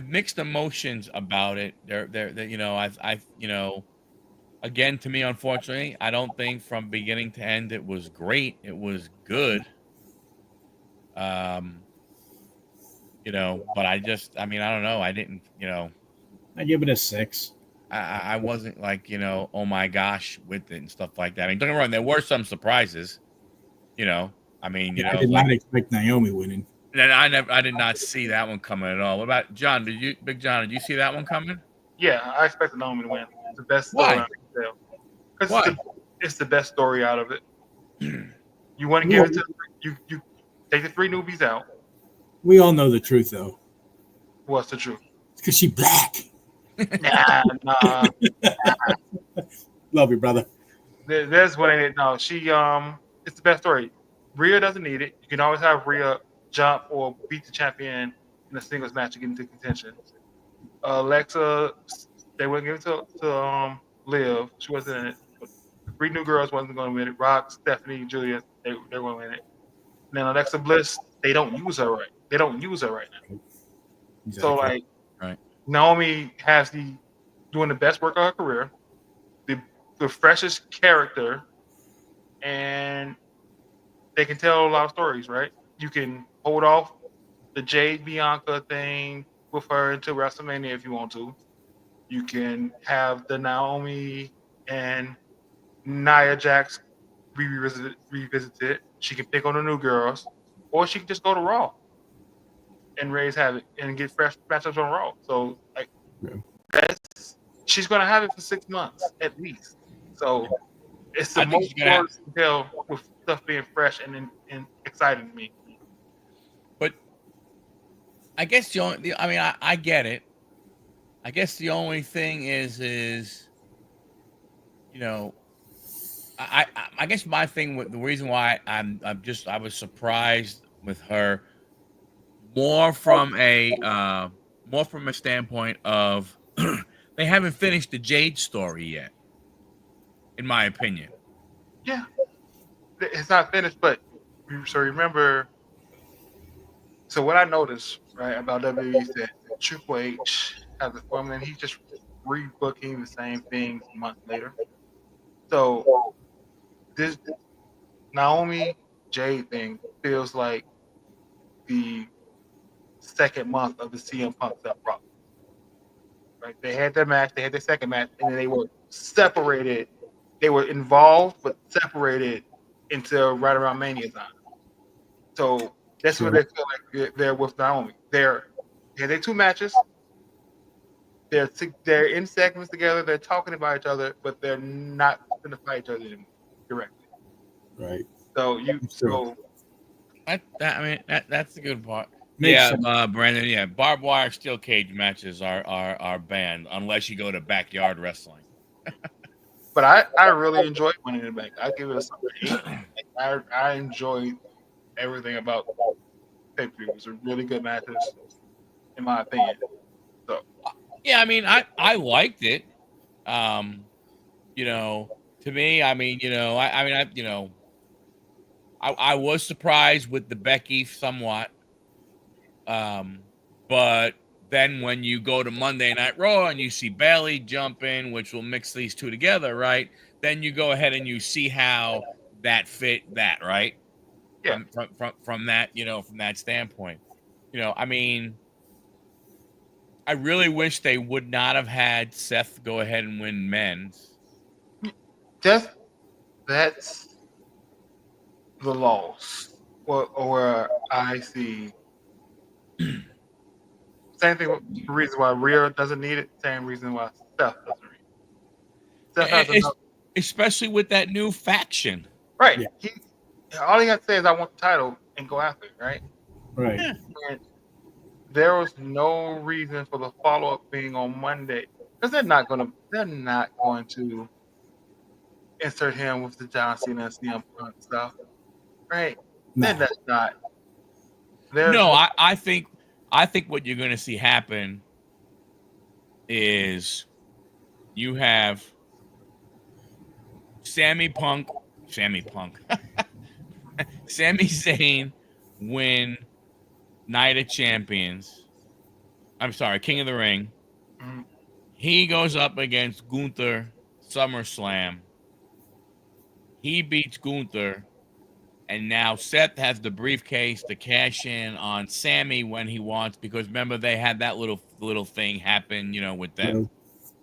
mixed emotions about it. Again, to me, unfortunately, I don't think from beginning to end it was great. It was good. But I don't know. I didn't, I give it a 6. I wasn't like, oh my gosh, with it and stuff like that. I mean, don't get me wrong, there were some surprises, I did not expect Naomi winning. And I did not see that one coming at all. What about John? Big John, did you see that one coming? Yeah, I expected Naomi to win. It's the best story. Why? Because it's the best story out of it. You want to give it to you take the 3 newbies out. We all know the truth, though. What's the truth? Because she's black. Nah. Love you, brother. There's one in it. No, she it's the best story. Rhea doesn't need it. You can always have Rhea jump or beat the champion in a singles match to get into contention. Alexa, they wouldn't give it to Liv. She wasn't in it. But the 3 new girls wasn't going to win it. Rock, Stephanie, Julia, they're going to win it. And then Alexa Bliss, they don't use her right. They don't use her right now. Exactly. So right. Naomi has doing the best work of her career, the freshest character, and they can tell a lot of stories, right? You can hold off the Jade Bianca thing with her until WrestleMania if you want to. You can have the Naomi and Nia Jax revisited. She can pick on the new girls, or she can just go to Raw and raise havoc and get fresh matchups on Raw. So she's gonna have it for 6 months at least. So it's the most stories to tell with stuff being fresh and exciting to me. But I guess I get it. I guess the only thing is I guess my thing with the reason why I was surprised with her more from a standpoint of they haven't finished the Jade story yet, in my opinion. Yeah, it's not finished, but so remember. So what I noticed about WWE is that Triple H has a formula, and he's just rebooking the same things months later. So this Naomi Jade thing feels like the second month of the CM Punk stuff problem. Right? They had their match, they had their second match, and then they were separated. They were involved but separated until right around Mania time. So that's what they feel like they're with Naomi. They had their 2 matches. They're in segments together. They're talking about each other, but they're not going to fight each other anymore directly. Right. So that's the good part. Makes sense. Brandon. Yeah, barbed wire steel cage matches are banned unless you go to backyard wrestling. But I really enjoyed Money in the Bank. I give it a 8. I enjoyed everything about pay-per-view. It was a really good matches, in my opinion. So Yeah, I mean, I liked it. To me, I mean, I was surprised with the Becky somewhat. But then when you go to Monday Night Raw and you see Bailey jump in, which will mix these two together, right? Then you go ahead and you see how that fit that, right? yeah, From that, from that standpoint. I mean, I really wish they would not have had Seth go ahead and win men's. that's the loss. Or I see same thing. The reason why Rhea doesn't need it. Same reason why Seth doesn't need it. Seth has enough. Especially with that new faction. Right. Yeah. All he got to say is, "I want the title," and go after it. Right. Right. Yeah. And there was no reason for the follow up being on Monday because they're not going to insert him with the John Cena and CM Punk stuff. Right. No. Then that's not. There's No, no. I think what you're going to see happen is you have Sami Zayn win Night of Champions. I'm sorry, King of the Ring. Mhm. He goes up against Gunther SummerSlam. He beats Gunther. And now Seth has the briefcase to cash in on Sammy when he wants, because remember they had that little thing happen, with them.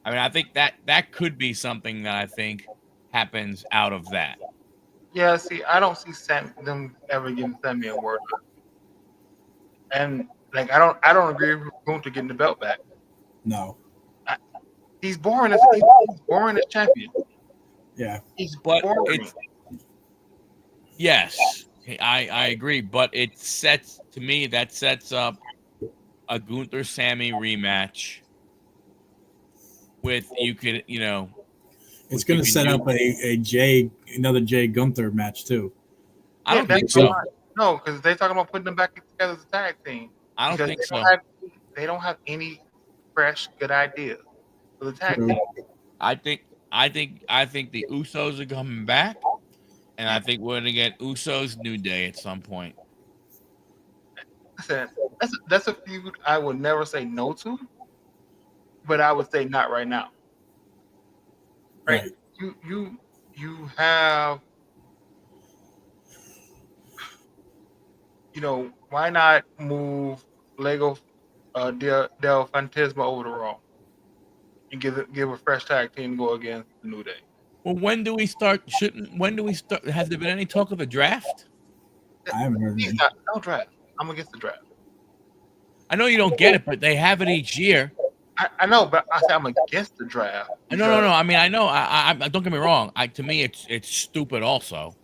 I mean, I think that could be something that I think happens out of that. Yeah. See, I don't see them ever giving Sammy a word. And like I don't agree with Gunther getting the belt back. No. He's boring as champion. Yeah. He's But boring. Yes, I agree. But it sets up a Gunther Sammy rematch with It's going to set up another Jay Gunther match too. I don't that's think so. fine. No, because they're talking about putting them back together as a tag team. I don't Because think so. They don't have any fresh good ideas for the tag True. team. I think the Usos are coming back, and I think we're gonna get Usos New Day at some point. Listen, that's a feud I would never say no to, but I would say not right now. Right? You have, why not move Lego Del Fantasma over to Raw and give a fresh tag team to go against the New Day? Well, when do we start? Has there been any talk of a draft? I haven't heard anything. No draft. I'm against the draft. I know you don't get it, but they have it each year. I know, but I say I'm against the draft. No. I mean, I know. I don't get me wrong. To me, it's stupid. Also,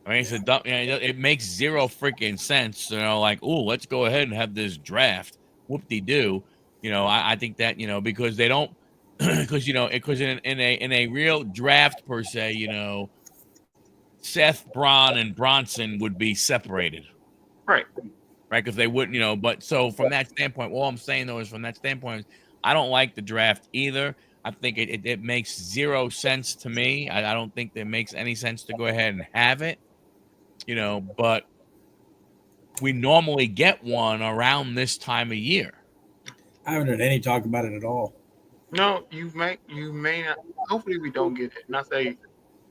I mean, it's a dumb. It makes zero freaking sense. Like, oh, let's go ahead and have this draft. Whoop-de-doo. I think that because they don't, because in a real draft per se, Seth, Braun, and Bronson would be separated. Right. Right, because they wouldn't, but so from that standpoint, all I'm saying though is from that standpoint, I don't like the draft either. I think it makes zero sense to me. I don't think that makes any sense to go ahead and have it, but we normally get one around this time of year. I haven't heard any talk about it at all. No, you may not. Hopefully, we don't get it. Not say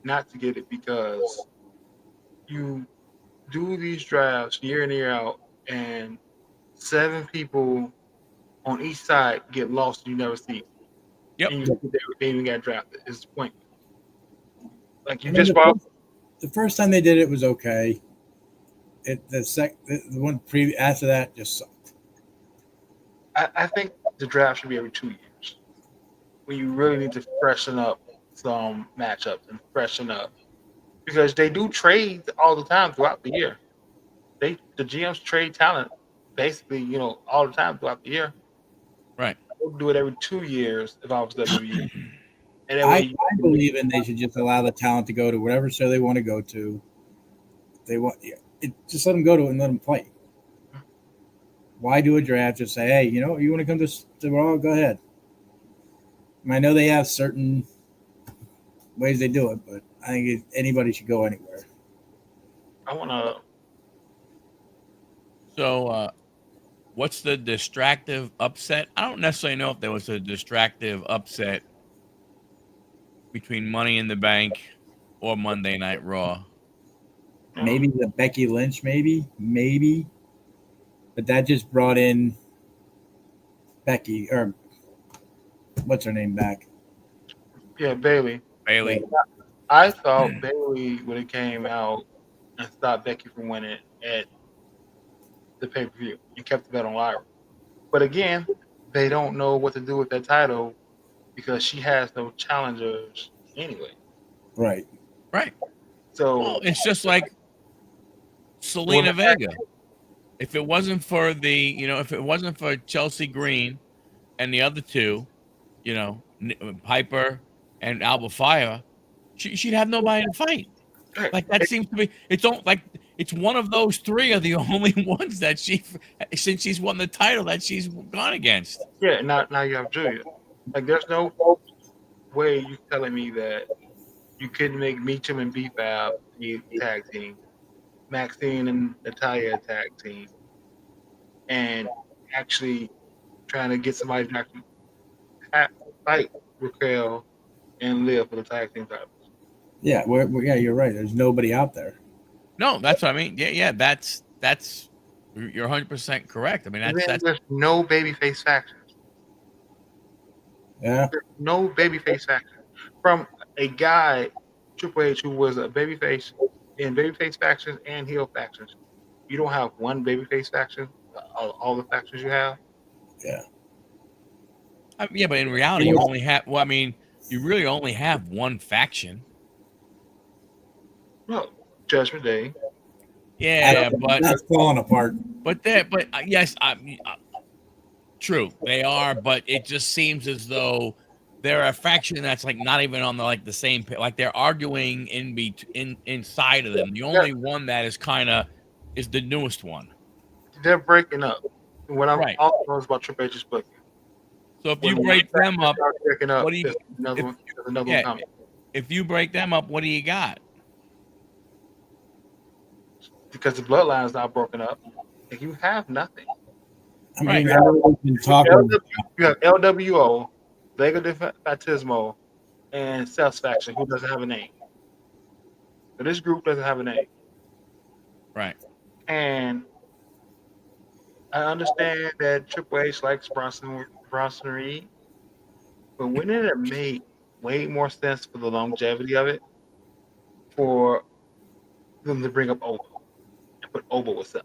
not to get it, because you do these drafts year in, year out, and 7 people on each side get lost and you never see. Yep. And they even got drafted. It's the point. Like you I mean, just the first time they did it was okay. The one after that just sucked. I think the draft should be every 2 years, when you really need to freshen up some matchups and freshen up, because they do trades all the time throughout the year. The GMs trade talent basically, all the time throughout the year. Right. I would do it every 2 years if I was WWE. And I believe they should just allow the talent to go to whatever show they want to go to. Just let them go to it and let them play. Why do a draft? Just say, hey, you want to come to Raw? Go ahead. I know they have certain ways they do it, but I think anybody should go anywhere. I want to. So, what's the distractive upset? I don't necessarily know if there was a distractive upset between Money in the Bank or Monday Night Raw. Maybe the Becky Lynch, maybe, but that just brought in Becky, or what's her name, back? Yeah, Bailey. Bailey. I thought Bailey would have came out and stopped Becky from winning at the pay per view and kept the belt on Lyra. But again, they don't know what to do with that title because she has no challengers anyway. Right. So It's just like Selena Vega. If it wasn't for if it wasn't for Chelsea Green and the other two, Piper and Alba Fire, she'd have nobody to fight. Like that seems to be. It's one of those three are the only ones that since she's won the title, that she's gone against. Yeah, now you have Julia. Like, there's no way you telling me that you couldn't make Meacham and B-Fab a tag team, Maxine and Natalia a tag team, and actually trying to get somebody to actually fight Raquel and Liv for the tag team titles. Yeah, you're right. There's nobody out there. No, that's what I mean. Yeah, that's you're 100% correct. I mean, There's no babyface factions. Yeah. There's no babyface faction from a guy, Triple H, who was a babyface in babyface factions and heel factions. You don't have one babyface faction. All the factions you have. Yeah. Yeah, but in reality, you only have. Well, I mean, you really only have one faction. Well, Judgment Day. Yeah, but that's falling apart. But yes, true, they are. But it just seems as though they're a faction that's like not even on the same. Like they're arguing inside of them. The only one that is is the newest one. They're breaking up. What I'm right. also knows about Triple H's booking. So if you break them up, what do you? Another if you break them up, what do you got? Because the bloodline is not broken up, and you have nothing. I mean, we've been talking. You have LWO, Lega de Fatismo, and Self's faction, who doesn't have a name. So this group doesn't have a name. Right. And I understand that Triple H likes Bronson Reed, but wouldn't it make way more sense for the longevity of it for them to bring up Obo and put Obo with Seth?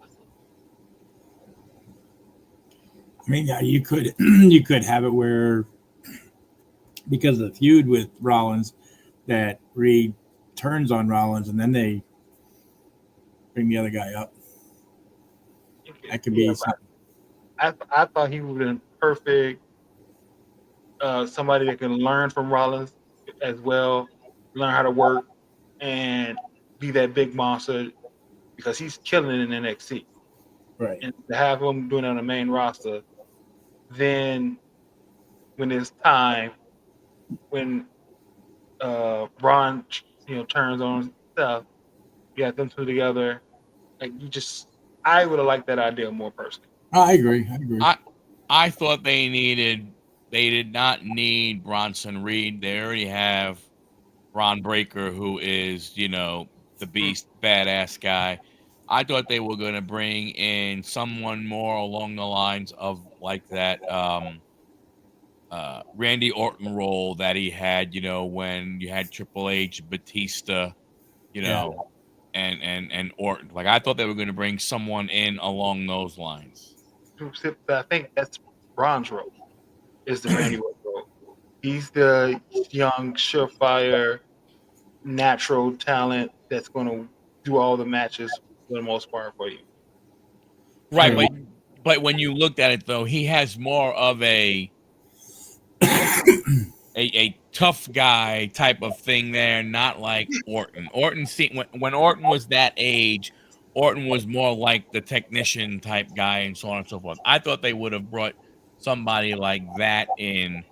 I mean, yeah, you could have it where, because of the feud with Rollins, that Reed turns on Rollins and then they bring the other guy up. That could be something. I thought he would have been perfect. Somebody that can learn from Rollins as well, learn how to work, and be that big monster because he's killing it in NXT. Right. And to have him doing it on the main roster, then when it's time, when Braun turns on stuff, you got them two together. Like I would have liked that idea more personally. I agree. I thought they did not need Bronson Reed. They already have Ron Breakker, who is, the beast, badass guy. I thought they were going to bring in someone more along the lines of like that Randy Orton role that he had, when you had Triple H, Batista, and Orton. Like I thought they were going to bring someone in along those lines. I think that's Braun's role, is the Randy Orton role. He's the young, surefire, natural talent that's going to do all the matches for the most part for you. Right, but when you looked at it though, he has more of a tough guy type of thing there, not like Orton. Orton, when Orton was that age, Orton was more like the technician type guy and so on and so forth. I thought they would have brought somebody like that in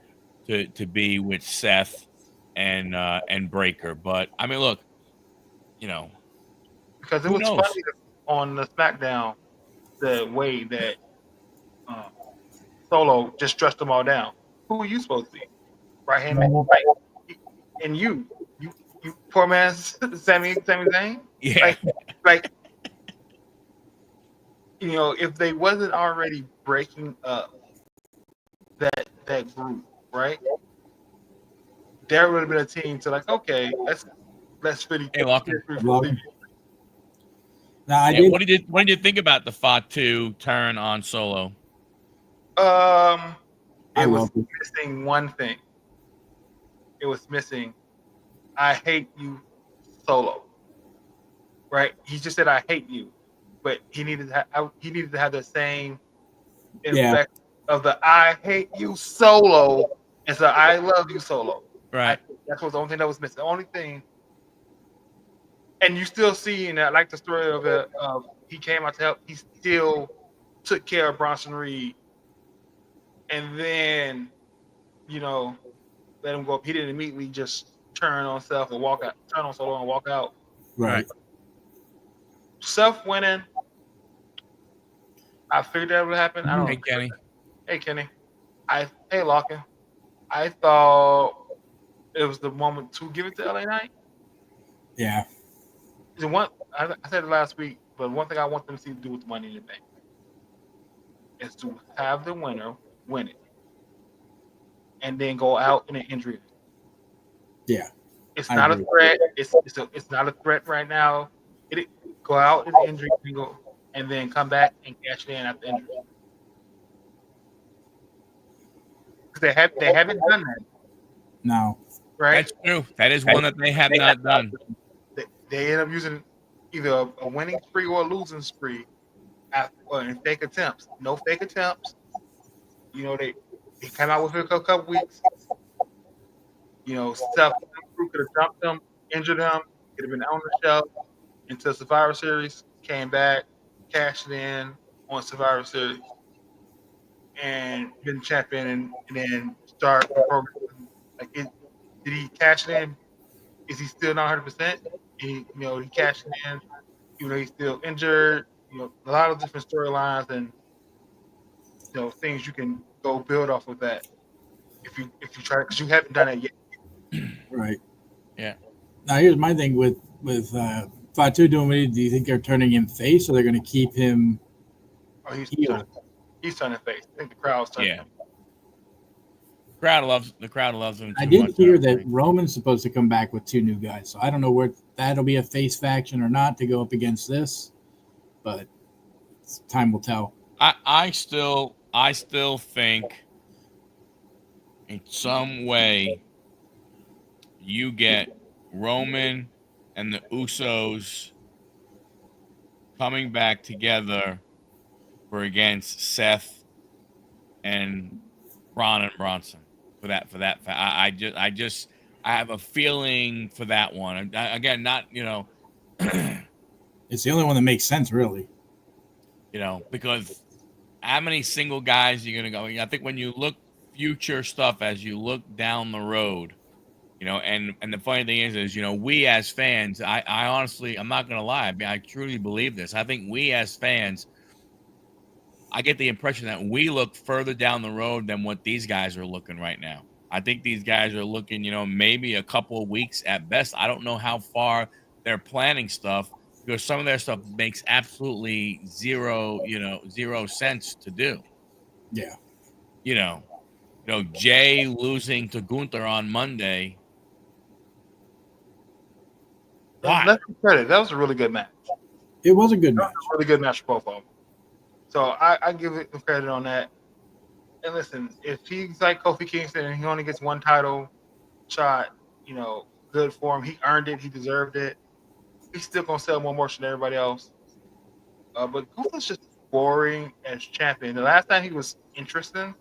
to be with Seth and Breaker. But I mean, look, because it who was knows? funny on the SmackDown the way that um, Solo just stressed them all down. Who are you supposed to be? Right hand man, right? And you poor man, Sami Zayn. Yeah, Like if they wasn't already breaking up that group, right? There would have been a team to like, okay, let's really. Hey, Lachlan. Now, Yeah, what did you think about the Fatu turn on Solo? It was missing one thing. It was missing. I hate you, Solo. Right? He just said I hate you, but he needed to have the same effect of the I hate you Solo as the I love you Solo. Right. That was the only thing that was missing. The only thing. And you still see in that, like the story of it, he came out to help. He still took care of Bronson Reed, and then, let him go up. He didn't immediately just turn on Seth and walk out. Turn on Solo and walk out. Right. Seth winning. I figured that would happen. I don't know. Kenny. Hey, Kenny. Hey, Lockin. I thought it was the moment to give it to LA Knight. Yeah. I said it last week, but one thing I want them to see do with the Money in the Bank is to have the winner win it, and then go out in an injury. Yeah. It's not a threat. It's not a threat right now. Go out in an injury and then come back and cash it in after injury. Because they haven't done that. No. Right. That's true. That is one that they have not done. They end up using either a winning spree or a losing spree in fake attempts. No fake attempts. They come out with it a couple weeks. Stuff could have dumped them, injured them, could have been on the shelf until Survivor Series, came back, cashed in on Survivor Series, and been champion, and then start the program. Did he cash it in? Is he still not 100%? He cashed it in, even though he's still injured. A lot of different storylines and things you can go build off of that if you try, because you haven't done it yet. Right. Yeah. Now here's my thing with Fatu doing what. Do you think they're turning him face, or they're going to keep him? Oh, he's turning face. I think the crowd's turning. Yeah. The crowd loves him. I did hear that Roman's supposed to come back with 2 new guys, so I don't know where that'll be a face faction or not to go up against this, but time will tell. I still think in some way you get Roman and the Usos coming back together for against Seth and Braun and Bronson for that. I have a feeling for that one. Again, not It's the only one that makes sense, really. Because how many single guys are you gonna go? I think when you look future stuff as you look down the road, and the funny thing is we as fans, I honestly, I'm not gonna lie, I truly believe this. I think we as fans, I get the impression that we look further down the road than what these guys are looking right now. I think these guys are looking, maybe a couple of weeks at best. I don't know how far they're planning stuff, because some of their stuff makes absolutely zero sense to do. Yeah. Jay losing to Gunther on Monday. Let's give credit. That was a really good match. It was a good match. A really good match for both of them. So I give it credit on that. And listen, if he's like Kofi Kingston and he only gets 1 title shot, good for him. He earned it. He deserved it. He's still gonna sell more merch than everybody else. But Gunther's just boring as champion. The last time he was interesting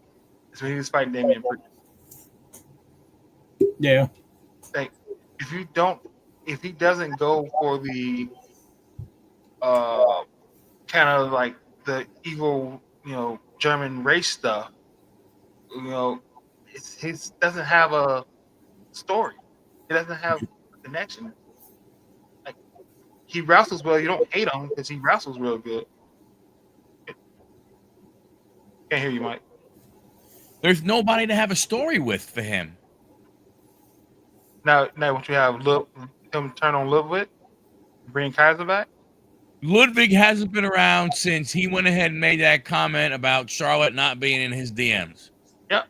is when he was fighting Damian Priest. Yeah. Like, if he doesn't go for the kind of like the evil, German race stuff. His doesn't have a story. He doesn't have a connection. Like he wrestles well. You don't hate him because he wrestles real good. Can't hear you, Mike. There's nobody to have a story with for him. Now what you have, him turn on Ludwig, bring Kaiser back. Ludwig hasn't been around since he went ahead and made that comment about Charlotte not being in his DMs. Yep,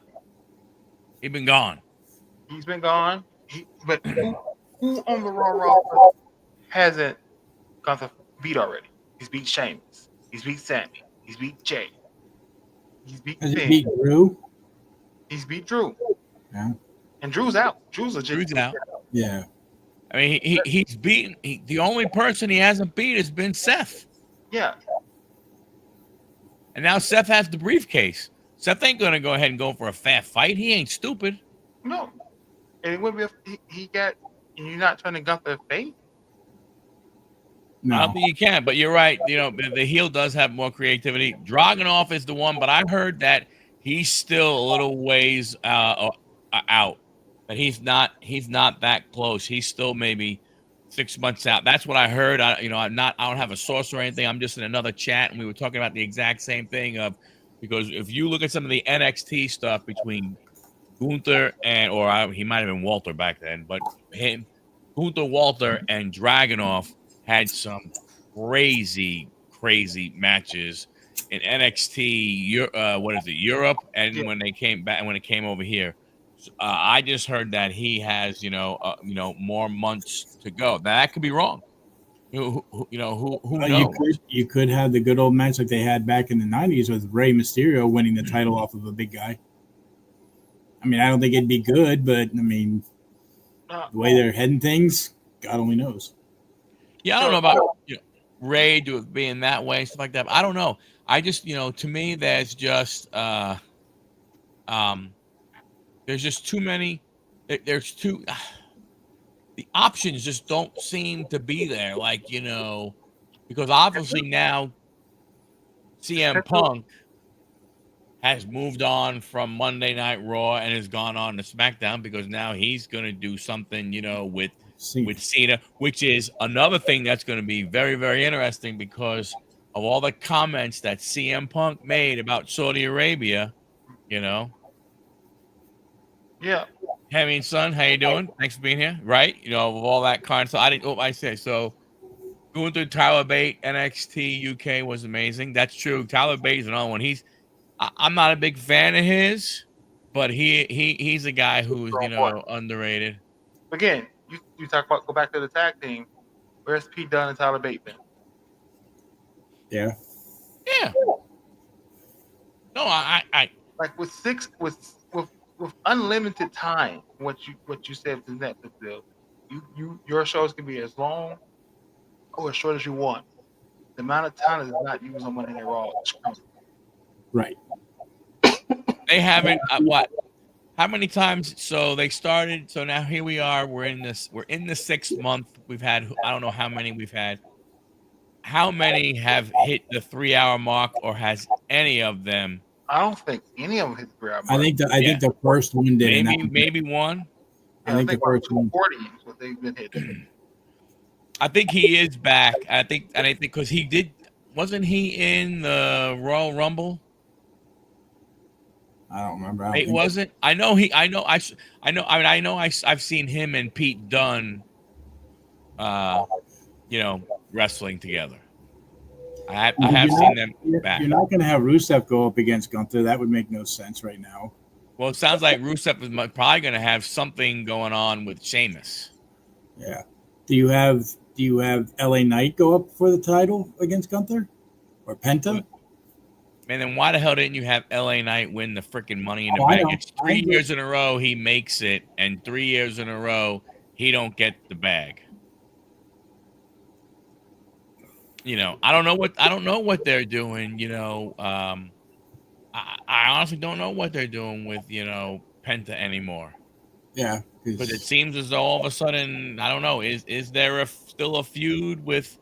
He's been gone. he's been gone. But who on the Raw roster hasn't got the beat already? He's beat Sheamus. He's beat Sammy. He's beat Jay. He's beat Has he Finn. beat Drew? He's beat Drew. Yeah. And Drew's out. Drew's out. Yeah. I mean, he's beaten. The only person he hasn't beat has been Seth. Yeah. And now Seth has the briefcase. Seth ain't gonna go ahead and go for a fat fight. He ain't stupid. No. And it would be if he got, and you're not trying to Gunther face. No. I don't think you can, but you're right. The heel does have more creativity. Dragunov is the one, but I heard that he's still a little ways out. But he's not that close. He's still maybe 6 months out. That's what I heard. I don't have a source or anything. I'm just in another chat, and we were talking about the exact same thing because if you look at some of the NXT stuff between Gunther he might have been Walter back then, but Gunther, Walter, and Dragunov had some crazy matches in NXT. Europe, and when they came back, and when it came over here. I just heard that he has, more months to go. That could be wrong. Who knows? You could have the good old match like they had back in the 90s with Rey Mysterio winning the title off of a big guy. I mean, I don't think it'd be good, but I mean, the way they're heading things, God only knows. Yeah, I don't know about Ray being that way, stuff like that. I don't know. I just, to me, there's just there's just too many. The options just don't seem to be there. Like, because obviously now CM Punk has moved on from Monday Night Raw and has gone on to SmackDown because now he's going to do something, with Cena, which is another thing that's going to be very, very interesting because of all the comments that CM Punk made about Saudi Arabia, Yeah. I mean, son, how you doing? Thanks for being here. Right? Of all that kind of stuff. I say so. Going through Tyler Bate, NXT UK was amazing. That's true. Tyler Bate is another one. I'm not a big fan of his, but he's a guy who's underrated. Again, you talk about go back to the tag team. Where's Pete Dunne and Tyler Bate been? Yeah. Yeah. No, I like with unlimited time. What you said with the Netflix deal, your shows can be as long or as short as you want. The amount of time is not used on Monday Night Raw. Right. They haven't what? How many times? So they started. So now here we are. We're in the 6th month. We've had, I don't know how many we've had. How many have hit the 3-hour mark, or has any of them? I don't think any of them hit the 3-hour mark. I think the first one did. Maybe one. I think the first one. 40 is what they've been hitting. I think he is back. I think because he did. Wasn't he in the Royal Rumble? I don't remember. It wasn't. I know. I've seen him and Pete Dunne, wrestling together. I have seen them back. You're not going to have Rusev go up against Gunther. That would make no sense right now. Well, it sounds like Rusev is probably going to have something going on with Sheamus. Yeah. Do you have LA Knight go up for the title against Gunther or Penta? Man, then why the hell didn't you have LA Knight win the freaking Money in the Bank? It's 3 years in a row he makes it, and 3 years in a row he don't get the bag. I don't know what they're doing. I honestly don't know what they're doing with Penta anymore. Yeah, because it seems as though all of a sudden, I don't know, is there still a feud with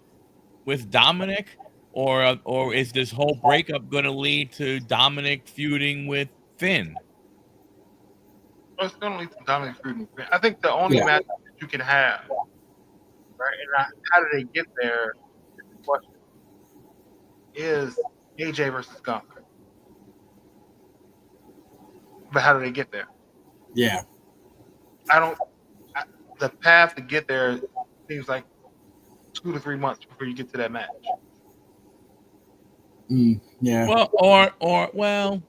with Dominic, or is this whole breakup going to lead to Dominic feuding with Finn? Well, it's going to lead to Dominic feuding. I think the only Yeah. match that you can have, right? And how do they get there? Is the question. Is AJ versus Gunther? But how do they get there? Yeah. I don't. The path to get there seems like 2 to 3 months before you get to that match. Yeah. Well,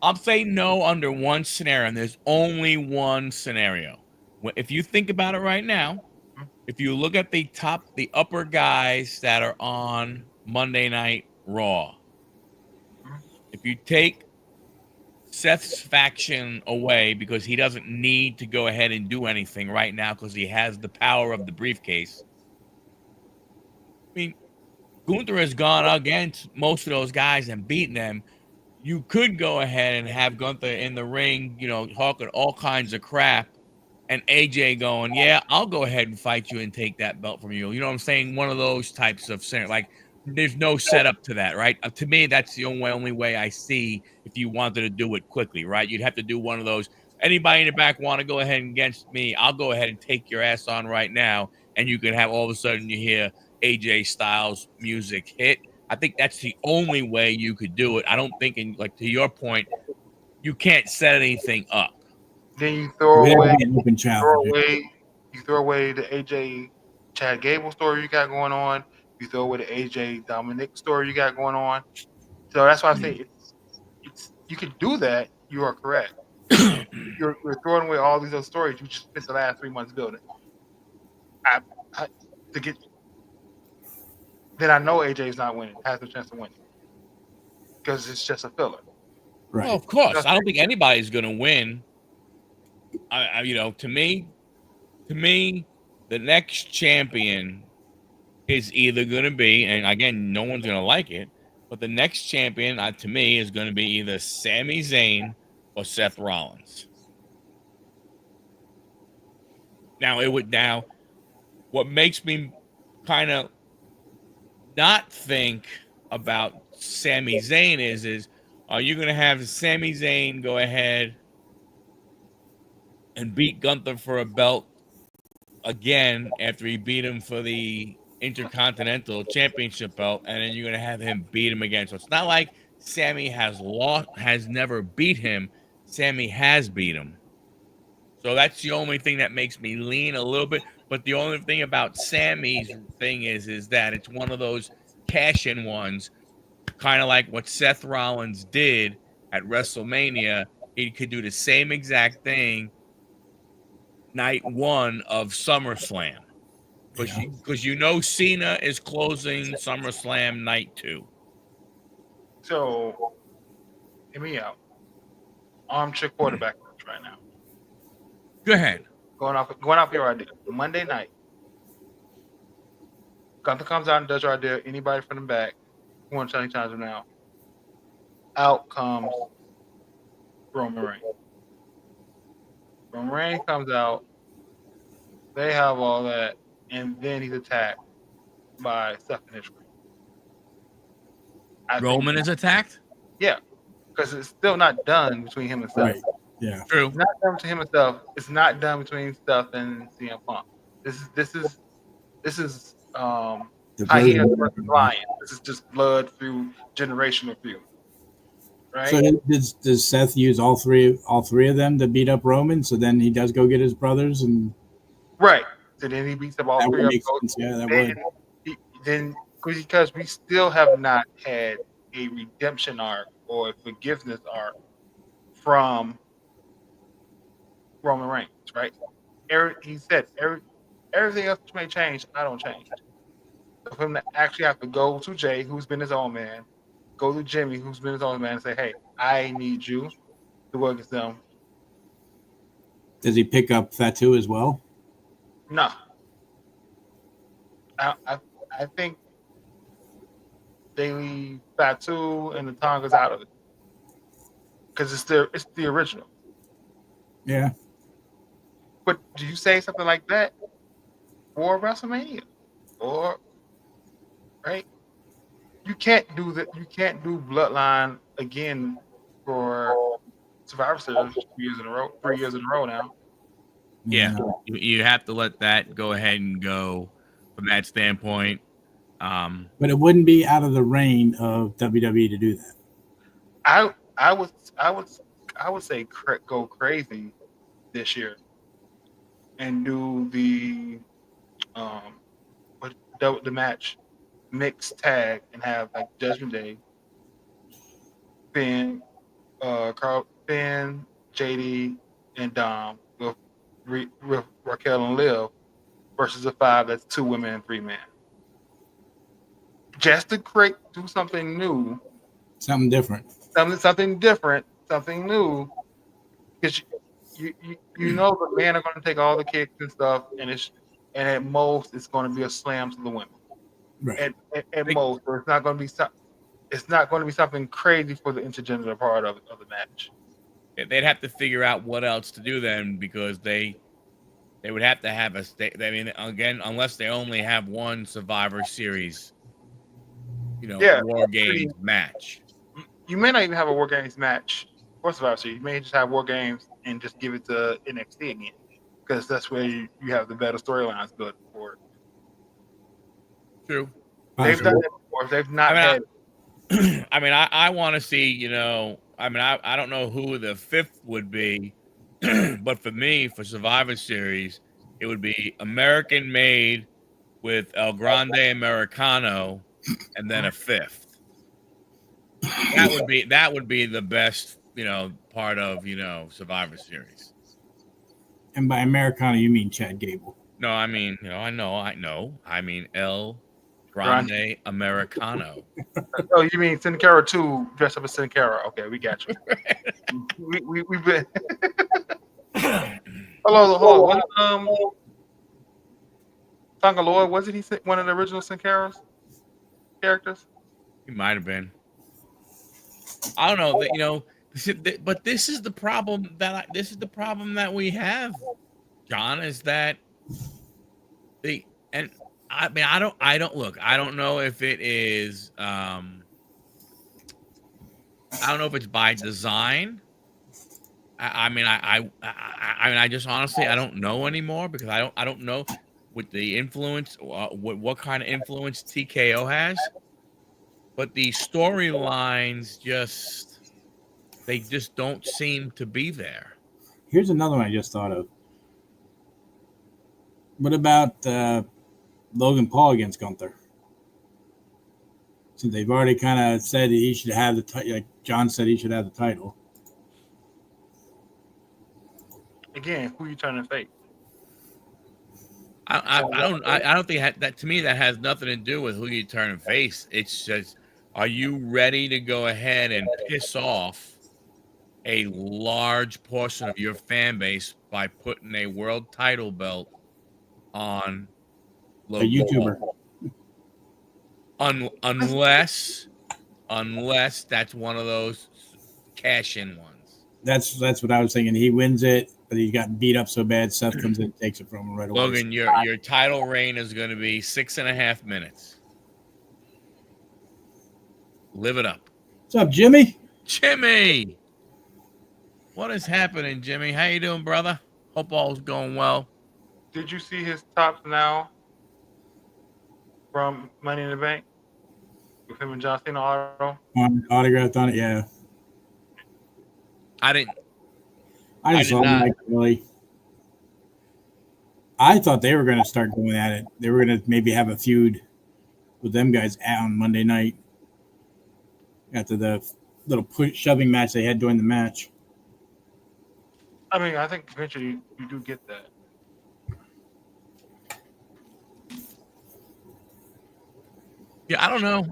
I'll say no under one scenario, and there's only one scenario. If you think about it right now, if you look at the upper guys that are on Monday Night Raw, if you take Seth's faction away because he doesn't need to go ahead and do anything right now because he has the power of the briefcase. I mean, Gunther has gone against most of those guys and beaten them. You could go ahead and have Gunther in the ring, talking all kinds of crap, and AJ going, yeah, I'll go ahead and fight you and take that belt from you. You know what I'm saying? One of those types of scenario. Like, there's no setup to that, right? To me, that's the only way I see if you wanted to do it quickly, right? You'd have to do one of those. Anybody in the back want to go ahead and against me? I'll go ahead and take your ass on right now, and you can have all of a sudden you hear AJ Styles music hit. I think that's the only way you could do it. I don't think, to your point, you can't set anything up. Then you throw away an open challenge. you throw away the AJ Chad Gable story you got going on. You throw away the AJ Dominic story you got going on. So that's why I say it's you can do that. You are correct. You're throwing away all these other stories you just spent the last 3 months building. Then I know AJ's not winning. Has no chance to win because it's just a filler. Right. Well, of course, I don't think anybody's going to win. To me, the next champion is either going to be, and again, no one's going to like it, but the next champion, to me, is going to be either Sami Zayn or Seth Rollins. Now, what makes me kind of not think about Sami Zayn is are you going to have Sami Zayn go ahead and beat Gunther for a belt again after he beat him for the Intercontinental Championship belt, and then you're going to have him beat him again? So it's not like Sami has never beat him. Sami has beat him. So that's the only thing that makes me lean a little bit. But the only thing about Sami's thing is that it's one of those cash-in ones, kind of like what Seth Rollins did at WrestleMania. He could do the same exact thing night one of SummerSlam. Because Cena is closing SummerSlam night 2. So, hear me out. Armchair quarterback right now. Go ahead. Going off your idea. Monday night. Gunther comes out and does your idea. Anybody from the back, 120 times from now. Out comes Roman Reigns. Roman Reigns comes out. They have all that, and then he's attacked by Seth initially. Roman is attacked? Yeah, because it's still not done between him and Seth. Right. Yeah. True. It's not done between him and Seth. It's not done between Seth and CM Punk. This is hyena versus lion. This is just blood through generational feud. Right. So does Seth use all three of them to beat up Roman? So then he does go get his brothers and right. So then he beats up all three of them. Yeah, that would. Then because we still have not had a redemption arc or a forgiveness arc from Roman Reigns, right? He said everything else may change, I don't change. So for him to actually have to go to Jay, who's been his own man, go to Jimmy, who's been his own man, and say, "Hey, I need you to work with them." Does he pick up Fatu as well? No. I think they leave Fatu and the Tongas out of it because it's the original. Yeah. But do you say something like that for WrestleMania? Or right? You can't do that. You can't do Bloodline again for Survivor Series 2 years in a row, 3 years in a row now. Yeah, No. you have to let that go ahead and go from that standpoint. But it wouldn't be out of the reign of WWE to do that. I would say go crazy this year and do the um the match mixed tag and have like Judgment Day, Finn, JD, and Dom with Raquel and Liv versus a 5 that's 2 women and 3 men. Just to do something new, Something different. something different, something new, because you know the men are going to take all the kicks and stuff, and at most it's going to be a slam to the women. Right. At most, or it's not going to be it's not going to be something crazy for the intergender part of the match. They'd have to figure out what else to do then, because they would have to have a state. I mean, again, unless they only have one Survivor Series, War Games match. You may not even have a War Games match for Survivor Series. You may just have War Games and just give it to NXT again, because that's where you have the better storylines built for it. True. They've done it before. They've not had. I mean, I want to see. I mean, I don't know who the 5th would be, but for me, for Survivor Series, it would be American made with El Grande Americano, and then a 5th. That would be the best, part of Survivor Series. And by Americana, you mean Chad Gable? No, I mean, I know. I mean El Grande Americano. Oh, you mean Sin Cara 2 dressed up as Sin Cara? Okay, we got you. We've been. Hold on. Tangaloa, wasn't he one of the original Sin Cara's characters? He might have been. I don't know. But this is the problem that we have, John, is that I mean, I don't know if it is I don't know if it's by design. I mean, I just honestly I don't know anymore, because I don't know what the influence, what kind of influence TKO has, but the storylines they just don't seem to be there. Here's another one I just thought of. What about Logan Paul against Gunther? Since they've already kind of said that he should have the title, like John said, he should have the title. Again, who are you trying to face? I don't think that to me that has nothing to do with who you turn and face. It's just, are you ready to go ahead and piss off a large portion of your fan base by putting a world title belt on Logan a YouTuber? Unless that's one of those cash-in ones. That's what I was thinking. He wins it, but he got beat up so bad, Seth comes in and takes it from him right away. Logan, your title reign is going to be 6.5 minutes. Live it up. What's up, Jimmy? Jimmy! What is happening, Jimmy? How you doing, brother? Hope all's going well. Did you see his tops now from Money in the Bank with him and John Cena autographed on it? Yeah. I didn't. I just saw him really. I thought they were going to start going at it. They were going to maybe have a feud with them guys on Monday night after the little shoving match they had during the match. I mean, I think eventually you do get that. Yeah, I don't know.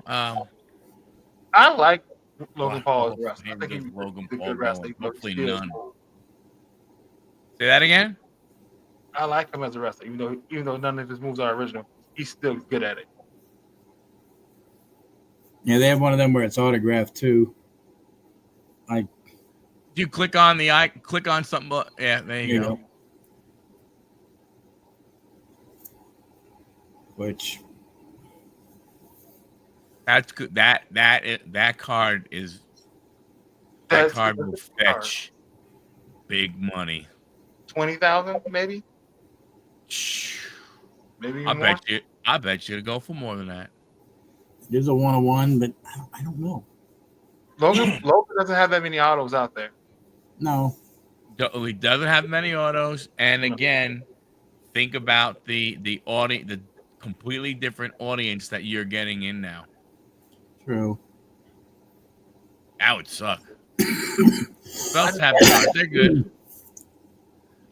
I like Logan Paul as a wrestler. I think he's Logan a Paul good wrestler. hopefully none. Say that again? I like him as a wrestler, even though none of his moves are original. He's still good at it. Yeah, they have one of them where it's autographed too. You click on click on something. Yeah, there you go. Which That's good. That card That's will the card. fetch big money. 20,000, maybe, maybe I more. bet you. I bet you to go for more than that. There's a 101, but I don't know. Logan doesn't have that many autos out there. No. He doesn't have many autos, and No. again, think about the audience, the completely different audience that you're getting in now. True. That would suck. Belts have cards; they're good.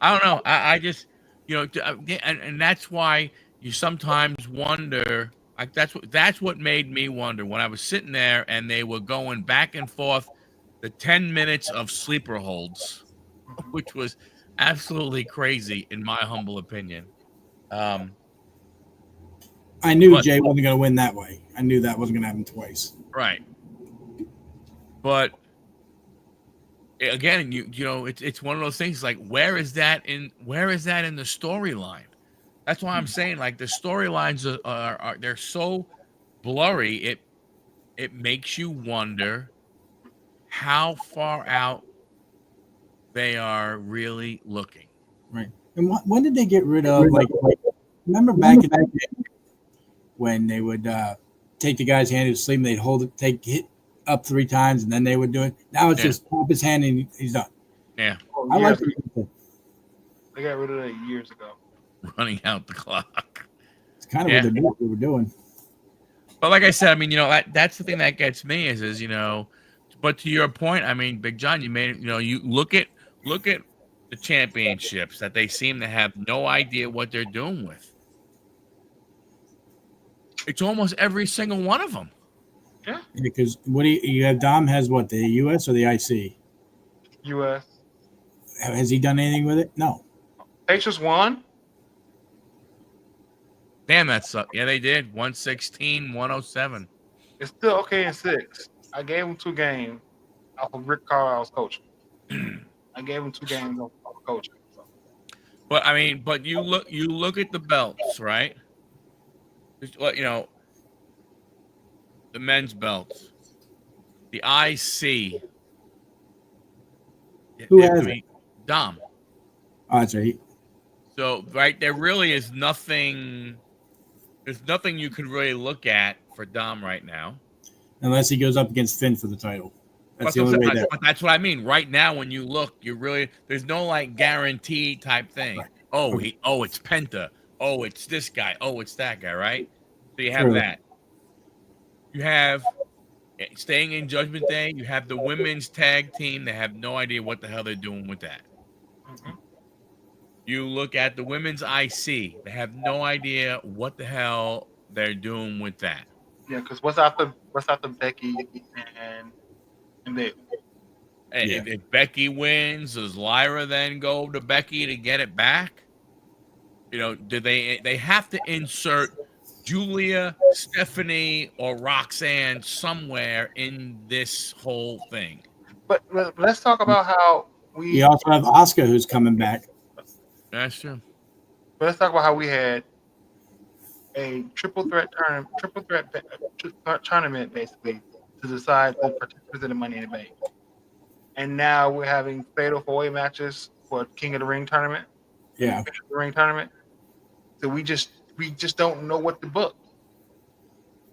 I don't know. I just, and that's why you sometimes wonder. Like that's what made me wonder when I was sitting there and they were going back and forth, the 10 minutes of sleeper holds, which was absolutely crazy in my humble opinion. I knew But- Jay wasn't going to win that way. I knew that wasn't going to happen twice. Right. But again, it's one of those things like where is that in the storyline? That's why I'm saying like the storylines are they're so blurry. It makes you wonder how far out they are really looking. Right. And when did they get rid of like remember back in the day when they would take the guy's hand to sleep and they'd hold it, hit up 3 times and then they would do it. Now it's just pop his hand and he's done. Yeah. I like it. They got rid of that years ago. Running out the clock. It's kind of what they were doing. But like I said, I mean, that's the thing that gets me is but to your point, I mean, Big John, you made you look at the championships that they seem to have no idea what they're doing with. It's almost every single one of them. Yeah. Because what do you have? Dom has what, the US or the IC? US. Has he done anything with it? No. Pacers won. Damn, that sucked. Yeah, they did. 116, 107. It's still okay in 6. I gave him 2 games off of Rick Carlisle's coaching. I gave him 2 games off of coaching. So. But I mean, you look at the belts, right? The men's belts, the IC. Who has it? Dom. Oh, that's right. So right there really is nothing. There's nothing you can really look at for Dom right now, Unless he goes up against Finn for the title. That's the only way there. But that's what I mean. Right now, when you look, there's no like guarantee type thing. Right. Oh, it's Penta. Oh, it's this guy. Oh, it's that guy. Right. So you have True. that. You have staying in Judgment Day. You have the women's tag team. They have no idea what the hell they're doing with that. Mm-hmm. You look at the women's IC. They have no idea what the hell they're doing with that. Yeah, because what's after Becky and Bayley? If Becky wins, does Lyra then go to Becky to get it back? Do they have to insert Julia, Stephanie, or Roxanne somewhere in this whole thing? But let's talk about how You also have Asuka who's coming back. That's true. But let's talk about how we had a triple threat tournament basically to decide the participants in the Money in the Bank, and now we're having fatal 4-way matches for King of the Ring tournament. Yeah. King of the Ring tournament. So we just don't know what to book.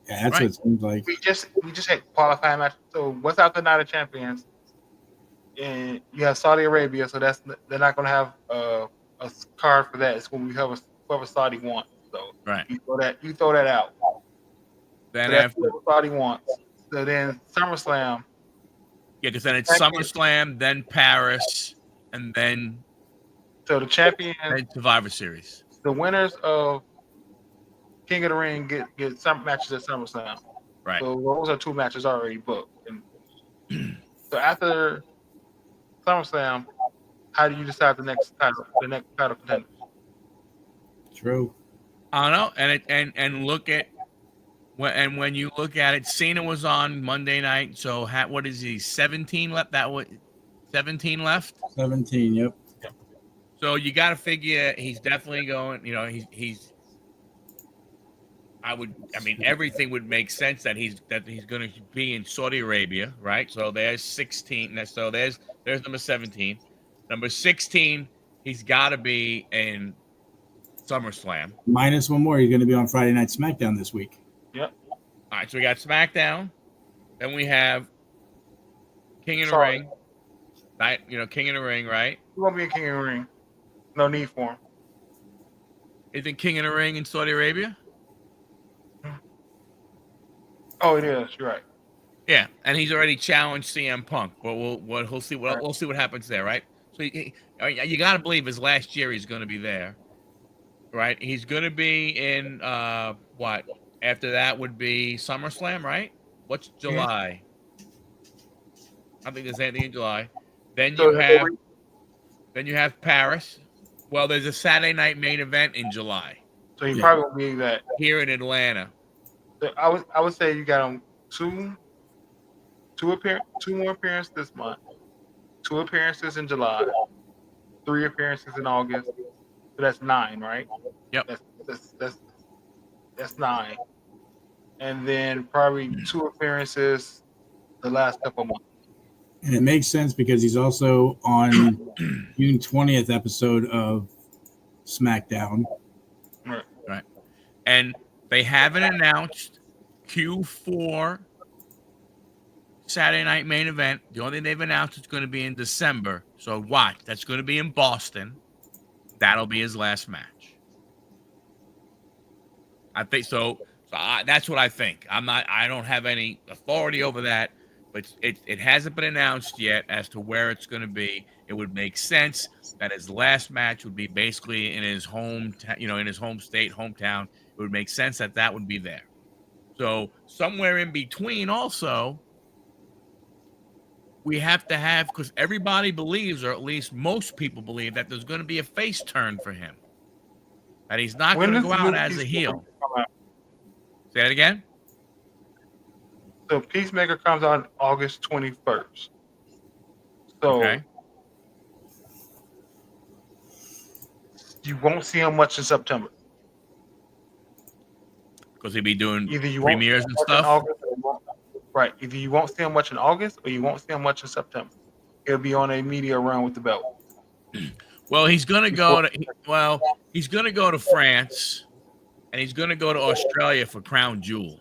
Yeah, that's what it seems like. We just had qualifying matches. So what's after Night of Champions? And you have Saudi Arabia, so they're not going to have a card for that. It's going to be whoever Saudi wants. So right, you throw that out. Then so after whoever Saudi wants. So then SummerSlam. Yeah, because then it's SummerSlam, then Paris, and then so the champion, and Survivor Series. The winners of King of the Ring get some matches at SummerSlam. Right. So those are 2 matches already booked. And so after SummerSlam, how do you decide the next title contender? True. I don't know, and look at when you look at it, Cena was on Monday night. So what is he? 17 left. 17 left. 17. Yep. So you got to figure he's definitely going. I mean, everything would make sense that he's going to be in Saudi Arabia, right? So there's 16. So there's number 17. Number 16, he's got to be in SummerSlam. Minus one more. He's going to be on Friday Night SmackDown this week. Yep. All right, so we got SmackDown. Then we have King of the Ring. Right? King of the Ring, right? He won't be in King of the Ring. No need for him. Isn't King of the Ring in Saudi Arabia? Oh, it is. You're right. Yeah, and he's already challenged CM Punk, but we'll see what happens there, right? So you got to believe his last year he's going to be there, right? He's going to be in what? After that would be SummerSlam, right? What's July? I think there's anything in July. Then you have Paris. Well, there's a Saturday night main event in July. So he probably won't be that here in Atlanta. So I would say you got him two more appearances this month, 2 appearances in July, 3 appearances in August. So that's 9, right? Yep. That's 9. And then probably 2 appearances the last couple of months. And it makes sense because he's also on June 20th episode of SmackDown. Right. And they haven't announced Q4 Saturday night main event. The only thing they've announced is going to be in December. So watch. That's going to be in Boston. That'll be his last match. I think so. That's what I think. I don't have any authority over that, but it hasn't been announced yet as to where it's going to be. It would make sense that his last match would be basically in his home, in his home state, hometown. It would make sense that would be there. So somewhere in between also, we have to have, because everybody believes, or at least most people believe, that there's going to be a face turn for him. That he's not going to go out as a heel. Say that again? So Peacemaker comes out on August 21st. So you won't see him much in September. Because he'll be doing premieres and stuff? Right. Either you won't see him much in August or you won't see him much in September. He'll be on a media run with the belt. Well, he's going to go to France, and he's going to go to Australia for Crown Jewel.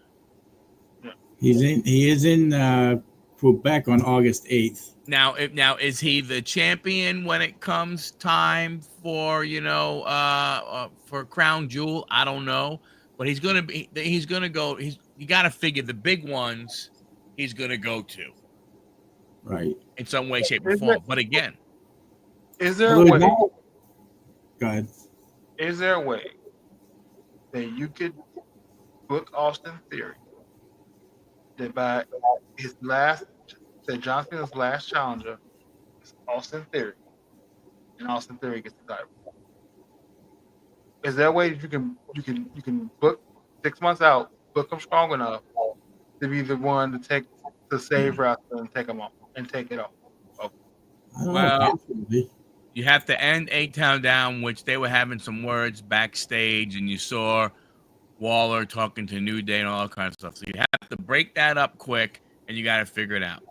He is in Quebec on August 8th. Now is he the champion when it comes time for for Crown Jewel? I don't know, but he's going to go. You got to figure the big ones he's going to go to, right? In some way, shape, or form. But again, is there a way? Go ahead. Is there a way that you could book Austin Theory that by John Cena's last challenger is Austin Theory, and Austin Theory gets the title? Is there a way that you can book 6 months out, book him strong enough to be the one to save wrestling and take him off and take it off? Well, you have to end A-Town Down, which they were having some words backstage, and you saw Waller talking to New Day and all that kind of stuff. So you have to break that up quick, and you got to figure it out.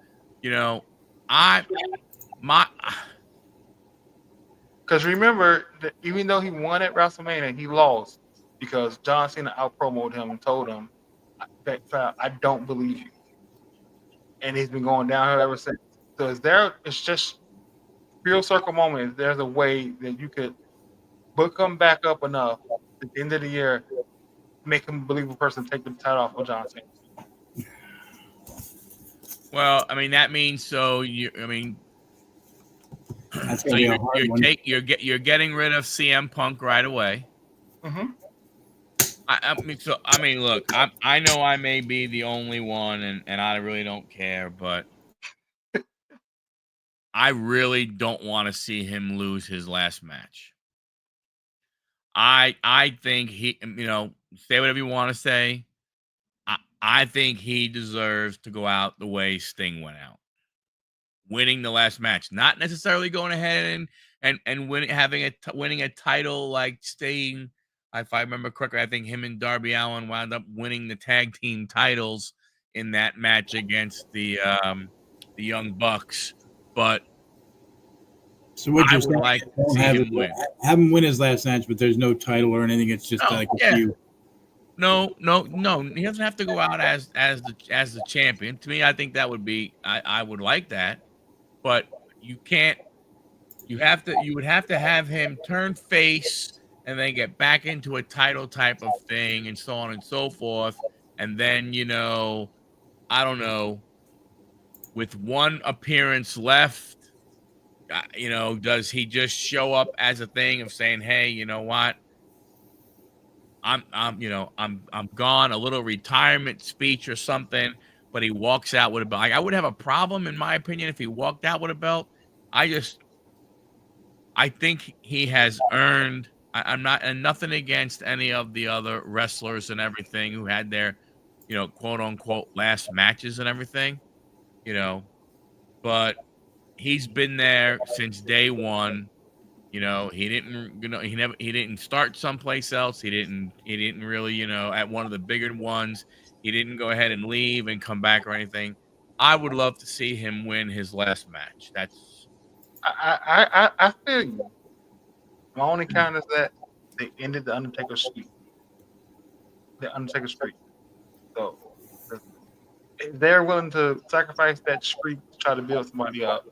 Because remember that even though he won at WrestleMania, he lost because John Cena out-promoted him and told him, I don't believe you. And he's been going downhill ever since. So it's just real circle moment. There's a way that you could book him back up enough at the end of the year, make him a believable person, take the title off of John Cena. Well, I mean, that means you're getting rid of CM Punk right away. Mm-hmm. Look, I know I may be the only one, and I really don't care, but I really don't want to see him lose his last match. I think he, say whatever you want to say. I think he deserves to go out the way Sting went out, winning the last match, not necessarily going ahead and winning a title like Sting If I remember correctly, I think him and Darby Allin wound up winning the tag team titles in that match against the Young Bucks. But So what I you're would saying, like to see have him win. have him win his last match, but there's no title or anything. It's just Oh, like a yeah. few. No. He doesn't have to go out as the champion. To me, I think that would be I would like that, but you can't. You would have to have him turn face and then get back into a title type of thing and so on and so forth. And then, I don't know, with one appearance left, does he just show up as a thing of saying, "Hey, you know what? I'm gone," a little retirement speech or something, but he walks out with a belt. Like, I would have a problem, in my opinion, if he walked out with a belt. I think he has earned. I'm not, and nothing against any of the other wrestlers and everything who had their, quote unquote last matches and everything, but he's been there since day one. He didn't, he didn't start someplace else. He didn't really, at one of the bigger ones, he didn't go ahead and leave and come back or anything. I would love to see him win his last match. I feel you. My only count is that they ended the Undertaker streak. So if they're willing to sacrifice that streak to try to build somebody up.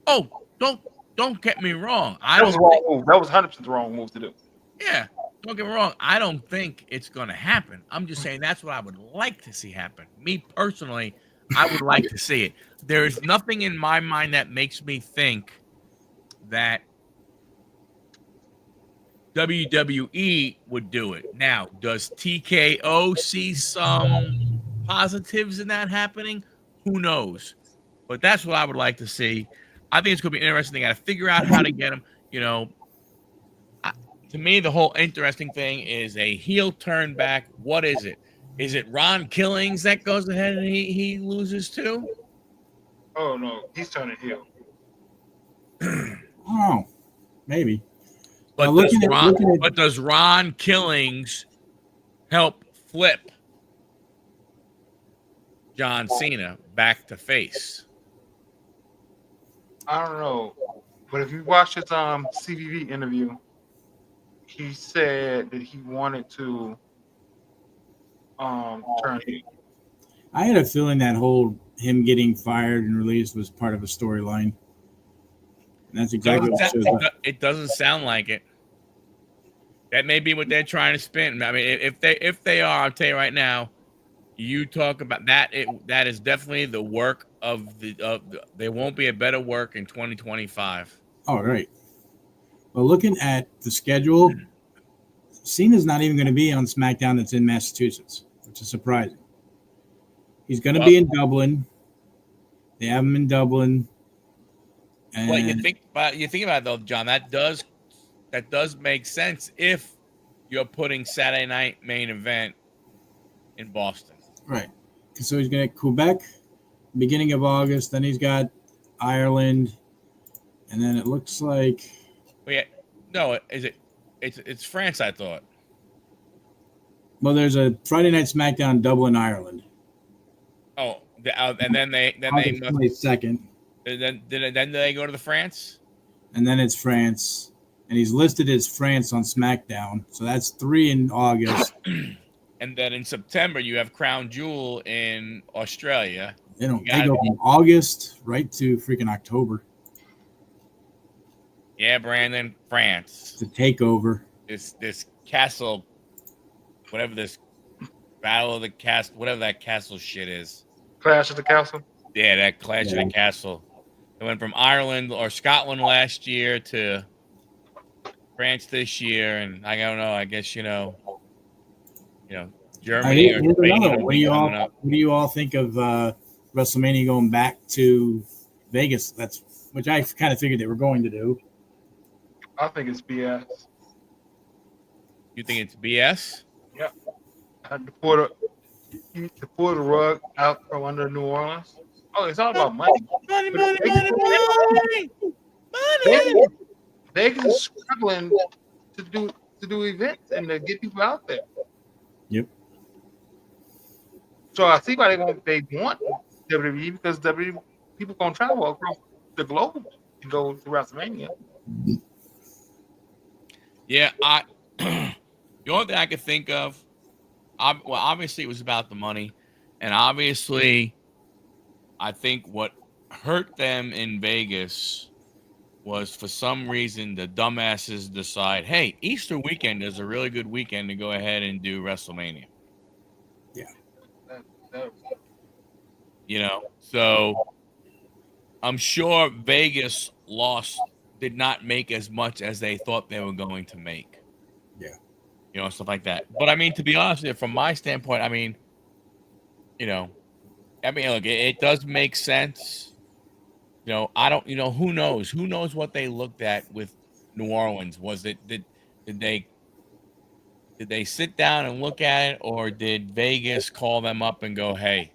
Oh, don't get me wrong. That was wrong move. That was 100% the wrong move to do. Yeah, don't get me wrong. I don't think it's going to happen. I'm just saying that's what I would like to see happen. Me personally, I would like to see it. There is nothing in my mind that makes me think that WWE would do it. Now, does TKO see some positives in that happening? Who knows? But that's what I would like to see. I think it's going to be interesting. They got to figure out how to get him. To me, the whole interesting thing is a heel turn back. What is it? Is it Ron Killings that goes ahead and he loses too? Oh no, he's turning heel. Oh, maybe. But does Ron Killings help flip John Cena back to face? I don't know, but if you watch his CVV interview, he said that he wanted to turn heel. I had a feeling that whole him getting fired and released was part of a storyline. And that's exactly what shows up. It doesn't sound like it. That may be what they're trying to spin. I mean, if they are, I'll tell you right now. You talk about that. That is definitely the work of the. There won't be a better work in 2025. Oh, right. Well, looking at the schedule, Cena's not even going to be on SmackDown that's in Massachusetts, which is surprising. He's going to be in Dublin. They have him in Dublin. And well, you think about it though, John. That does make sense if you're putting Saturday night main event in Boston. Right. So he's going to Quebec, beginning of August. Then he's got Ireland, and then it looks like. Well, yeah, no, it's France? I thought. Well, there's a Friday Night SmackDown Dublin, Ireland. Oh, and then they August 22nd. Then they go to the France. And then it's France, and he's listed as France on SmackDown. So that's 3 in August. And then in September, you have Crown Jewel in Australia. They go from August right to freaking October. Yeah, Brandon, France. It's a takeover. This castle, whatever this Battle of the Castle, whatever that castle shit is. Clash of the Castle? Yeah, that Clash of the Castle. It went from Ireland or Scotland last year to France this year, and I don't know. I guess Germany or Spain. What do you all think of WrestleMania going back to Vegas? Which I kind of figured they were going to do. I think it's BS. You think it's BS? Yep. To pull the rug out from under New Orleans. Oh, it's all about money. Money. Vegas is struggling to to do events and to get people out there. Yep. So I see why they want WWE because WWE people gonna travel across the globe to go to WrestleMania. Yeah, the only thing I could think of, well, obviously it was about the money, and obviously, I think what hurt them in Vegas was for some reason the dumbasses decide, hey, Easter weekend is a really good weekend to go ahead and do WrestleMania. Yeah. That- So I'm sure Vegas did not make as much as they thought they were going to make. Yeah. Stuff like that. But I mean, to be honest with you, from my standpoint, I mean, look, it does make sense. I don't, who knows? Who knows what they looked at with New Orleans? Did they sit down and look at it, or did Vegas call them up and go, hey,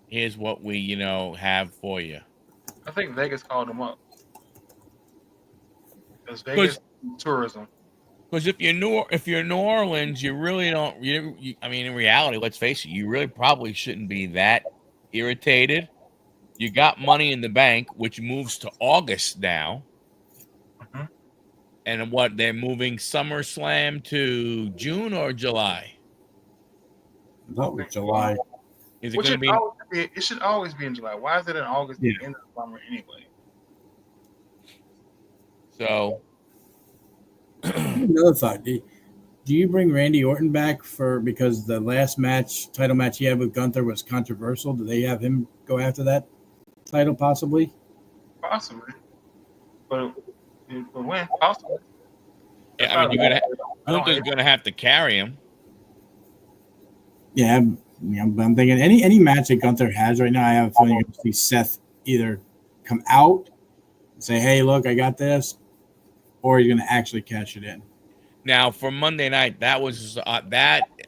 here's what we, have for you? I think Vegas called them up. Because Vegas tourism. Because if you're New Orleans, you really don't. I mean, in reality, let's face it, you really probably shouldn't be that irritated. You got Money in the Bank, which moves to August now, and what they're moving SummerSlam to June or July? I thought it was July. Is it going to be? It should always be in July. Why is it in August? Yeah. The end of the summer anyway. So. Another thought: do you bring Randy Orton back because the last title match he had with Gunther was controversial? Do they have him go after that title possibly? Possibly, but when possibly. Yeah, I mean, Gunther's going to have to carry him. Yeah, but I'm thinking any match that Gunther has right now, I have a feeling you're going to see Seth either come out and say, "Hey, look, I got this," or he's going to actually cash it in. Now, for Monday night, that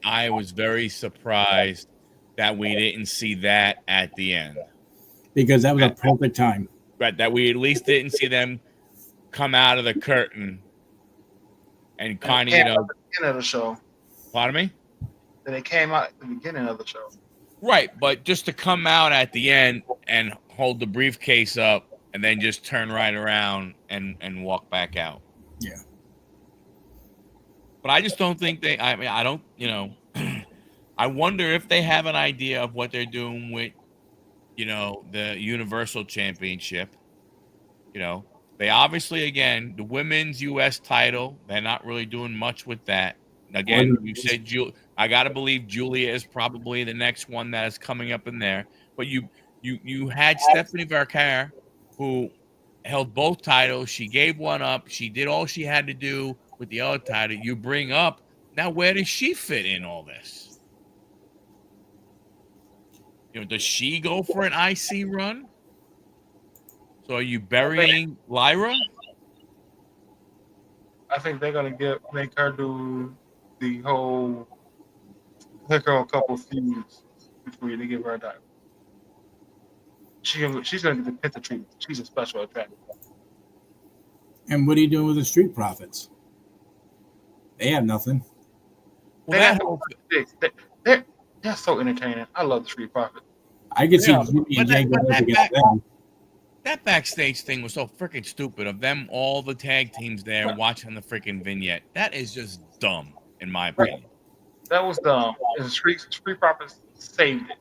I was very surprised that we didn't see that at the end. Because that was a perfect time. Right, that we at least didn't see them come out of the curtain and kind of, at the beginning of the show. Pardon me? Then they came out at the beginning of the show. Right, but just to come out at the end and hold the briefcase up and then just turn right around and walk back out. Yeah. But I just don't think I don't, I wonder if they have an idea of what they're doing with, the Universal Championship. They obviously, again, the women's U.S. title, they're not really doing much with that. Again, you said I got to believe Julia is probably the next one that is coming up in there. But you had Stephanie Vercare, who held both titles. She gave one up. She did all she had to do with the other title. You bring up, now where does she fit in all this? Does she go for an IC run? So are you burying Lyra? I think they're gonna make her do the whole pick her a couple of feuds before they give her a title. She's gonna get the Penta treatment. She's a special attraction. And what are you doing with the Street Profits? They have nothing. Well, they're so entertaining. I love the Street Profits. I could see Jimmy and Jay going up against them. That backstage thing was so freaking stupid of them, all the tag teams there watching the freaking vignette. That is just dumb, in my opinion. That was dumb. And the Street Profits saved it.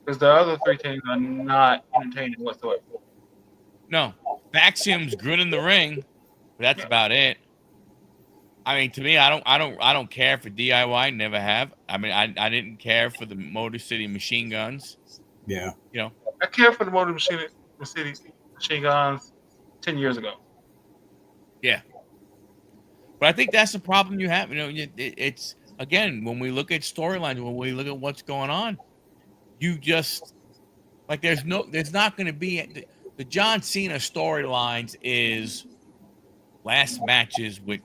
Because the other three teams are not entertaining whatsoever. No. Maxium's good in the ring, but that's about it. I mean, to me, I don't care for DIY, never have. I mean, I didn't care for the Motor City Machine Guns. Yeah. I care for the Motor City Machine Guns 10 years ago. Yeah. But I think that's the problem you have. It's, again, when we look at storylines, when we look at what's going on, you just, like, there's not going to be, the John Cena storylines is last matches with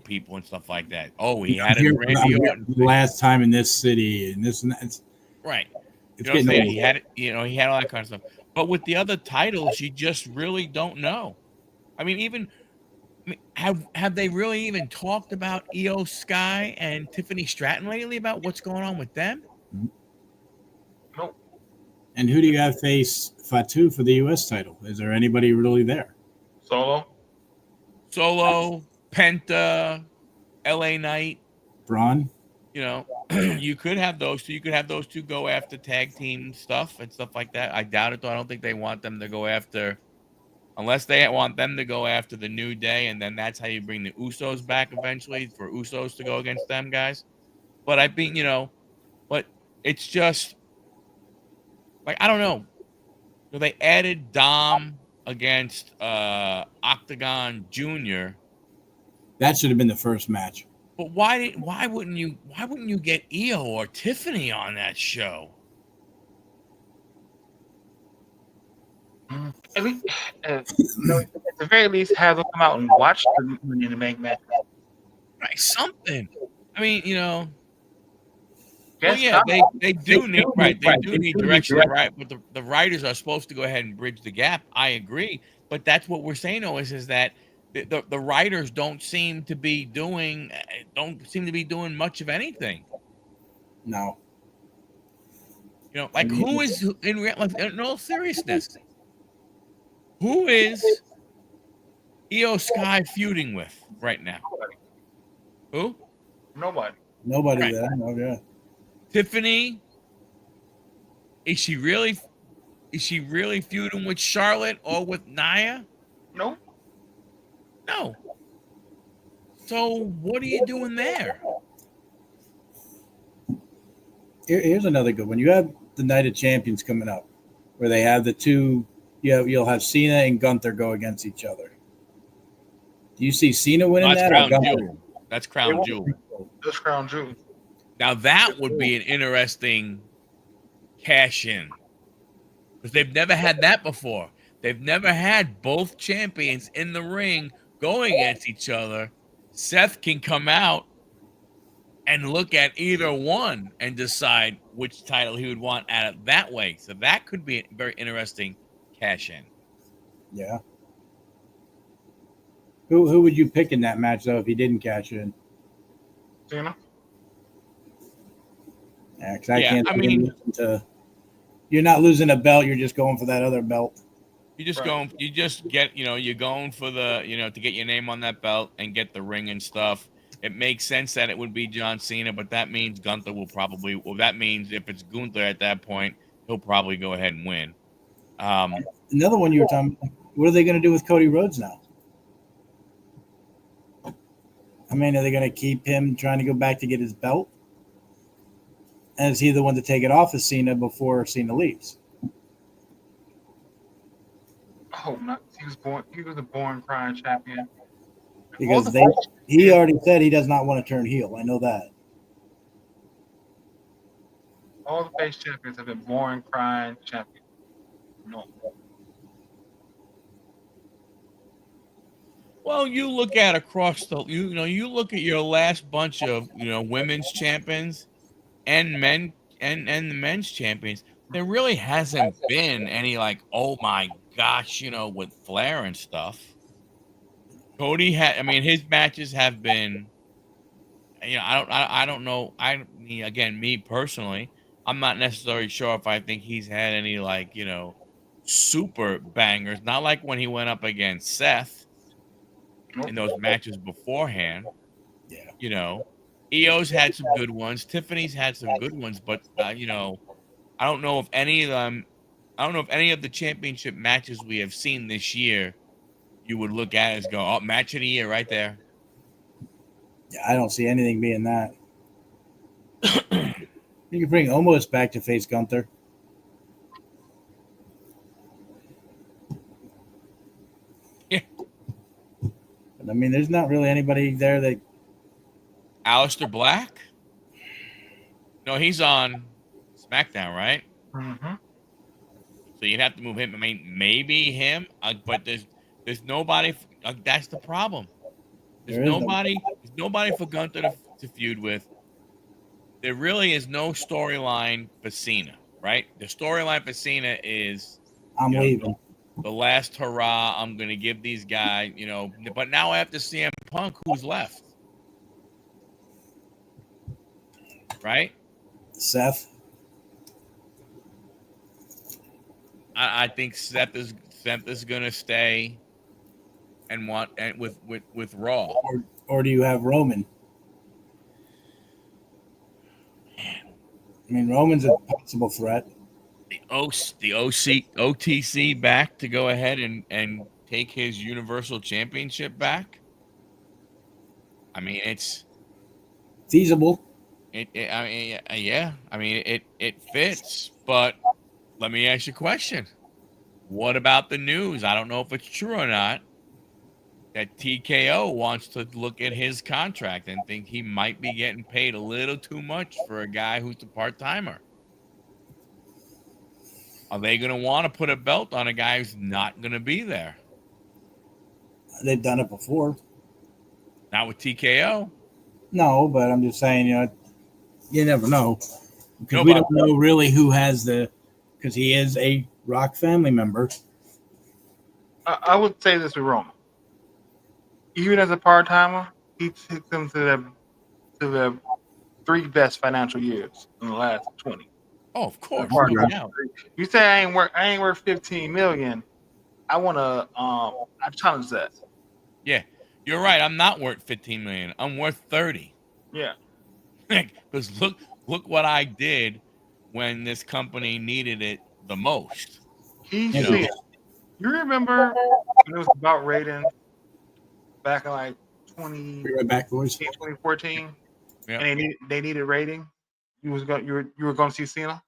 people and stuff like that. Oh, he had a Randy Orton last time in this city and this and that. Right. It's He had it, he had all that kind of stuff. But with the other titles, you just really don't know. I mean, even I mean, have they really even talked about Io Sky and Tiffany Stratton lately about what's going on with them? Nope. And who do you have face Fatu for the U.S. title? Is there anybody really there? Solo. Solo, Penta, LA Knight. Braun? You know, you could have those two. You could have those two go after tag team stuff and stuff like that. I doubt it, though. I don't think they want them to go after, unless they want them to go after the New Day, and then that's how you bring the Usos back eventually for Usos to go against them guys. But I think, but it's just like, I don't know. So they added Dom against Octagon Jr. That should have been the first match. But why wouldn't you get Io or Tiffany on that show? At least, at the very least, have them come out and watch the Money in the Bank match. Right, something. I mean, well, Yes, yeah, they do need direction, right? But the writers are supposed to go ahead and bridge the gap. I agree, but that's what we're saying, though, is that the writers don't seem to be doing much of anything. No. Like, who is in all seriousness? Who is Io Sky feuding with right now? Who? Nobody. Nobody Right. there. Okay. Tiffany, is she really feuding with Charlotte or with Nia? No. No. So what are you doing there? Here's another good one. You have the Night of Champions coming up, where they have the two. You'll have Cena and Gunther go against each other. Do you see Cena winning That's that? Crown Or Gunther? Jewel. That's Crown Jewel. Just Crown Jewel. Now that would be an interesting cash in, because they've never had that before. They've never had both champions in the ring going against each other. Seth can come out and look at either one and decide which title he would want out of that way. So that could be a very interesting cash in. Yeah. Who would you pick in that match though if he didn't cash in? Cena. Yeah, because I can't. I mean, you're not losing a belt. You're just going for that other belt. You just Right. going. You just get. You're going for the. To get your name on that belt and get the ring and stuff. It makes sense that it would be John Cena, but that means Gunther will probably. Well, that means if it's Gunther at that point, he'll probably go ahead and win. Another one you were talking about, what are they going to do with Cody Rhodes now? I mean, are they going to keep him trying to go back to get his belt? And is he the one to take it off of Cena before Cena leaves? Oh, not he was born. He was a born crying champion. Because he already said he does not want to turn heel. I know that. All the face champions have been born crying champions. No. Well, you look at across the. You look at your last bunch of women's champions, and men and the men's champions. There really hasn't been any like, oh my gosh, with Flair and stuff. Cody his matches have been, I don't know. Again, me personally, I'm not necessarily sure if I think he's had any like, super bangers. Not like when he went up against Seth in those matches beforehand. Yeah. Io's had some good ones. Tiffany's had some good ones, but I don't know if any of them. I don't know if any of the championship matches we have seen this year you would look at as go, oh, match of the year right there. Yeah, I don't see anything being that. You can bring Omos back to face Gunther. Yeah. But, there's not really anybody there that. Aleister Black? No, he's on SmackDown, right? Mm-hmm. So you'd have to move him. Maybe him, but there's nobody. That's the problem. There's nobody for Gunther to feud with. There really is no storyline for Cena, right? The storyline for Cena is I'm leaving. the last hurrah. I'm gonna give these guys, but now I have to CM Punk, who's left, right? Seth. I think Seth is gonna stay and with Raw. Or do you have Roman? Man, I mean, Roman's a possible threat. the OTC back to go ahead and take his Universal Championship back. I mean, it's Feasible. I mean, yeah. I mean, it fits. But let me ask you a question. What about the news? I don't know if it's true or not, that TKO wants to look at his contract and think he might be getting paid a little too much for a guy who's a part-timer. Are they going to want to put a belt on a guy who's not going to be there? They've done it before. Not with TKO. No, but I'm just saying, you never know. Because No, we but don't know really who has because he is a Rock family member. I would say this with Roman. Even as a part timer, he took them to the 3 best financial years in the last 20. oh, of course, Part no time. doubt. You say I ain't worth 15 million. I wanna I challenge that. Yeah, you're right. I'm not worth 15 million. I'm worth 30. Yeah. Because look what I did when this company needed it the most. He's You know, saying, you remember when it was about ratings back in like 20, Be right back, boys. 2014, yeah, and they needed rating. You were going to see Cena.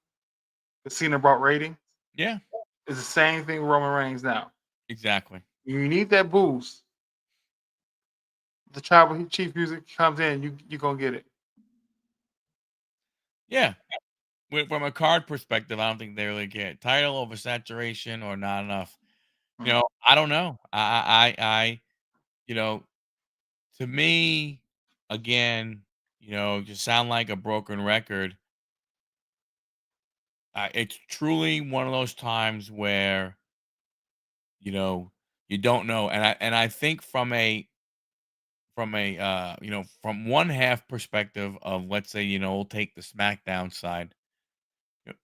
The Cena brought rating. yeah, It's the same thing with Roman Reigns now. exactly. You need that boost. The tribal chief music comes in, you're gonna get it. Yeah, from a card perspective, I don't think they really care. Title oversaturation or not enough. I don't know. You know, to me, again, just sound like a broken record. It's truly one of those times where you know you don't know, and I think from one half perspective of, let's say, we'll take the SmackDown side. y-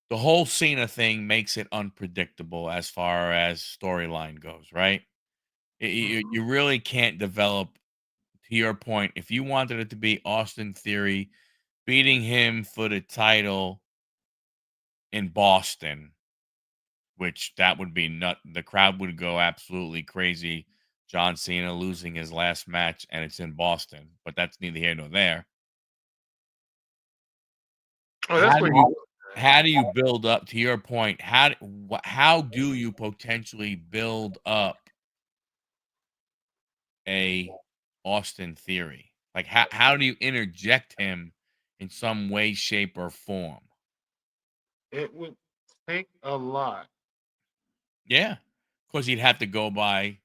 the whole Cena thing makes it unpredictable as far as storyline goes, right? You really can't develop, to your point, if you wanted it to be Austin Theory beating him for the title in Boston, which that would be the crowd would go absolutely crazy. John Cena losing his last match and it's in Boston, but that's neither here nor there. Oh, that's How what do you how do you build up, to your point? How do you potentially build up a Austin Theory? Like, how do you interject him in some way, shape, or form? it would take a lot. Yeah, of course he'd have to go by.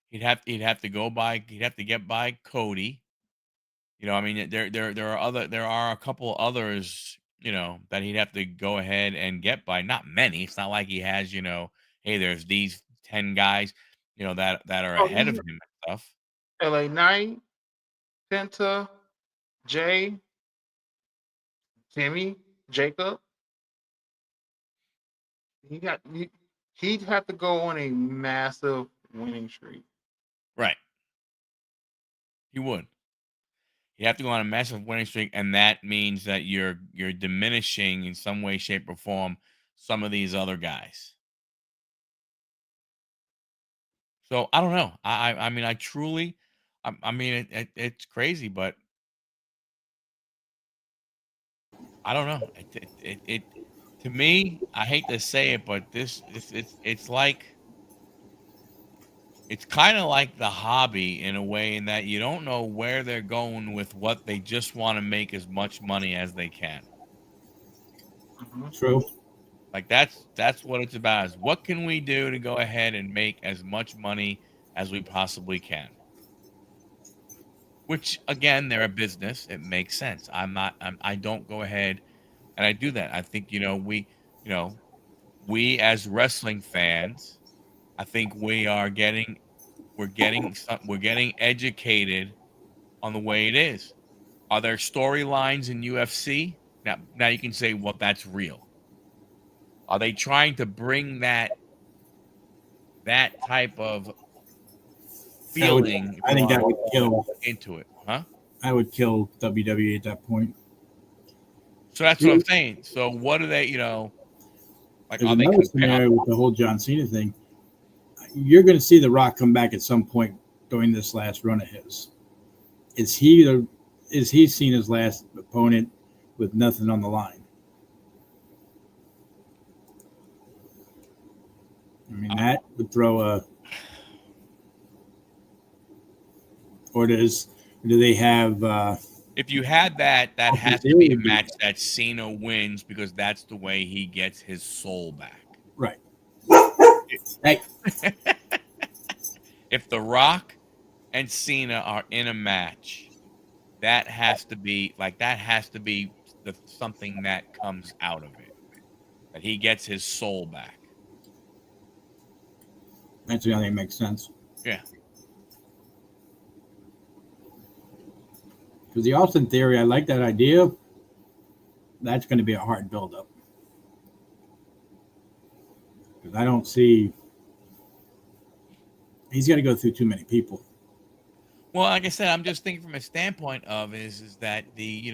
He'd have to get by Cody. I mean, there are a couple others, that he'd have to go ahead and get by. Not many. It's not like he has, hey, there's these 10 guys, that are Oh, ahead of he him and stuff. LA Knight, Penta, Jay, Jimmy, Jacob. He'd have to go on a massive winning streak. Right. He would. You have to go on a massive winning streak, and that means that you're diminishing in some way, shape, or form some of these other guys. So I don't know. I mean, I truly, I mean, it's crazy, but I don't know. To me, I hate to say it, but it's kind of like the hobby in a way, in that you don't know where they're going with what. They just want to make as much money as they can. Mhm. True. Like, that's what it's about, is what can we do to go ahead and make as much money as we possibly can. Which, again, they're a business. It makes sense. I don't go ahead and I do that. I think, we as wrestling fans, I think we're getting educated on the way it is. Are there storylines in UFC? Now you can say, well, that's real. Are they trying to bring that type of feeling, if I you think want that to would kill. into it, huh? I would kill WWE at that point. So that's what I'm saying. So what are they? Like, There's are they another scenario with the whole John Cena thing. You're going to see The Rock come back at some point during this last run of his. Is he Cena's last opponent with nothing on the line? I mean, that would throw a. Or do they have? If you had that has to be a match that Cena wins because that's the way he gets his soul back. Right. Hey. If The Rock and Cena are in a match, that has to be something that comes out of it. That he gets his soul back. That's the only thing that makes sense. Yeah. Because the Austin Theory, I like that idea. That's going to be a hard build-up. Because I don't see... He's got to go through too many people. Well, like I said, I'm just thinking from a standpoint of is that the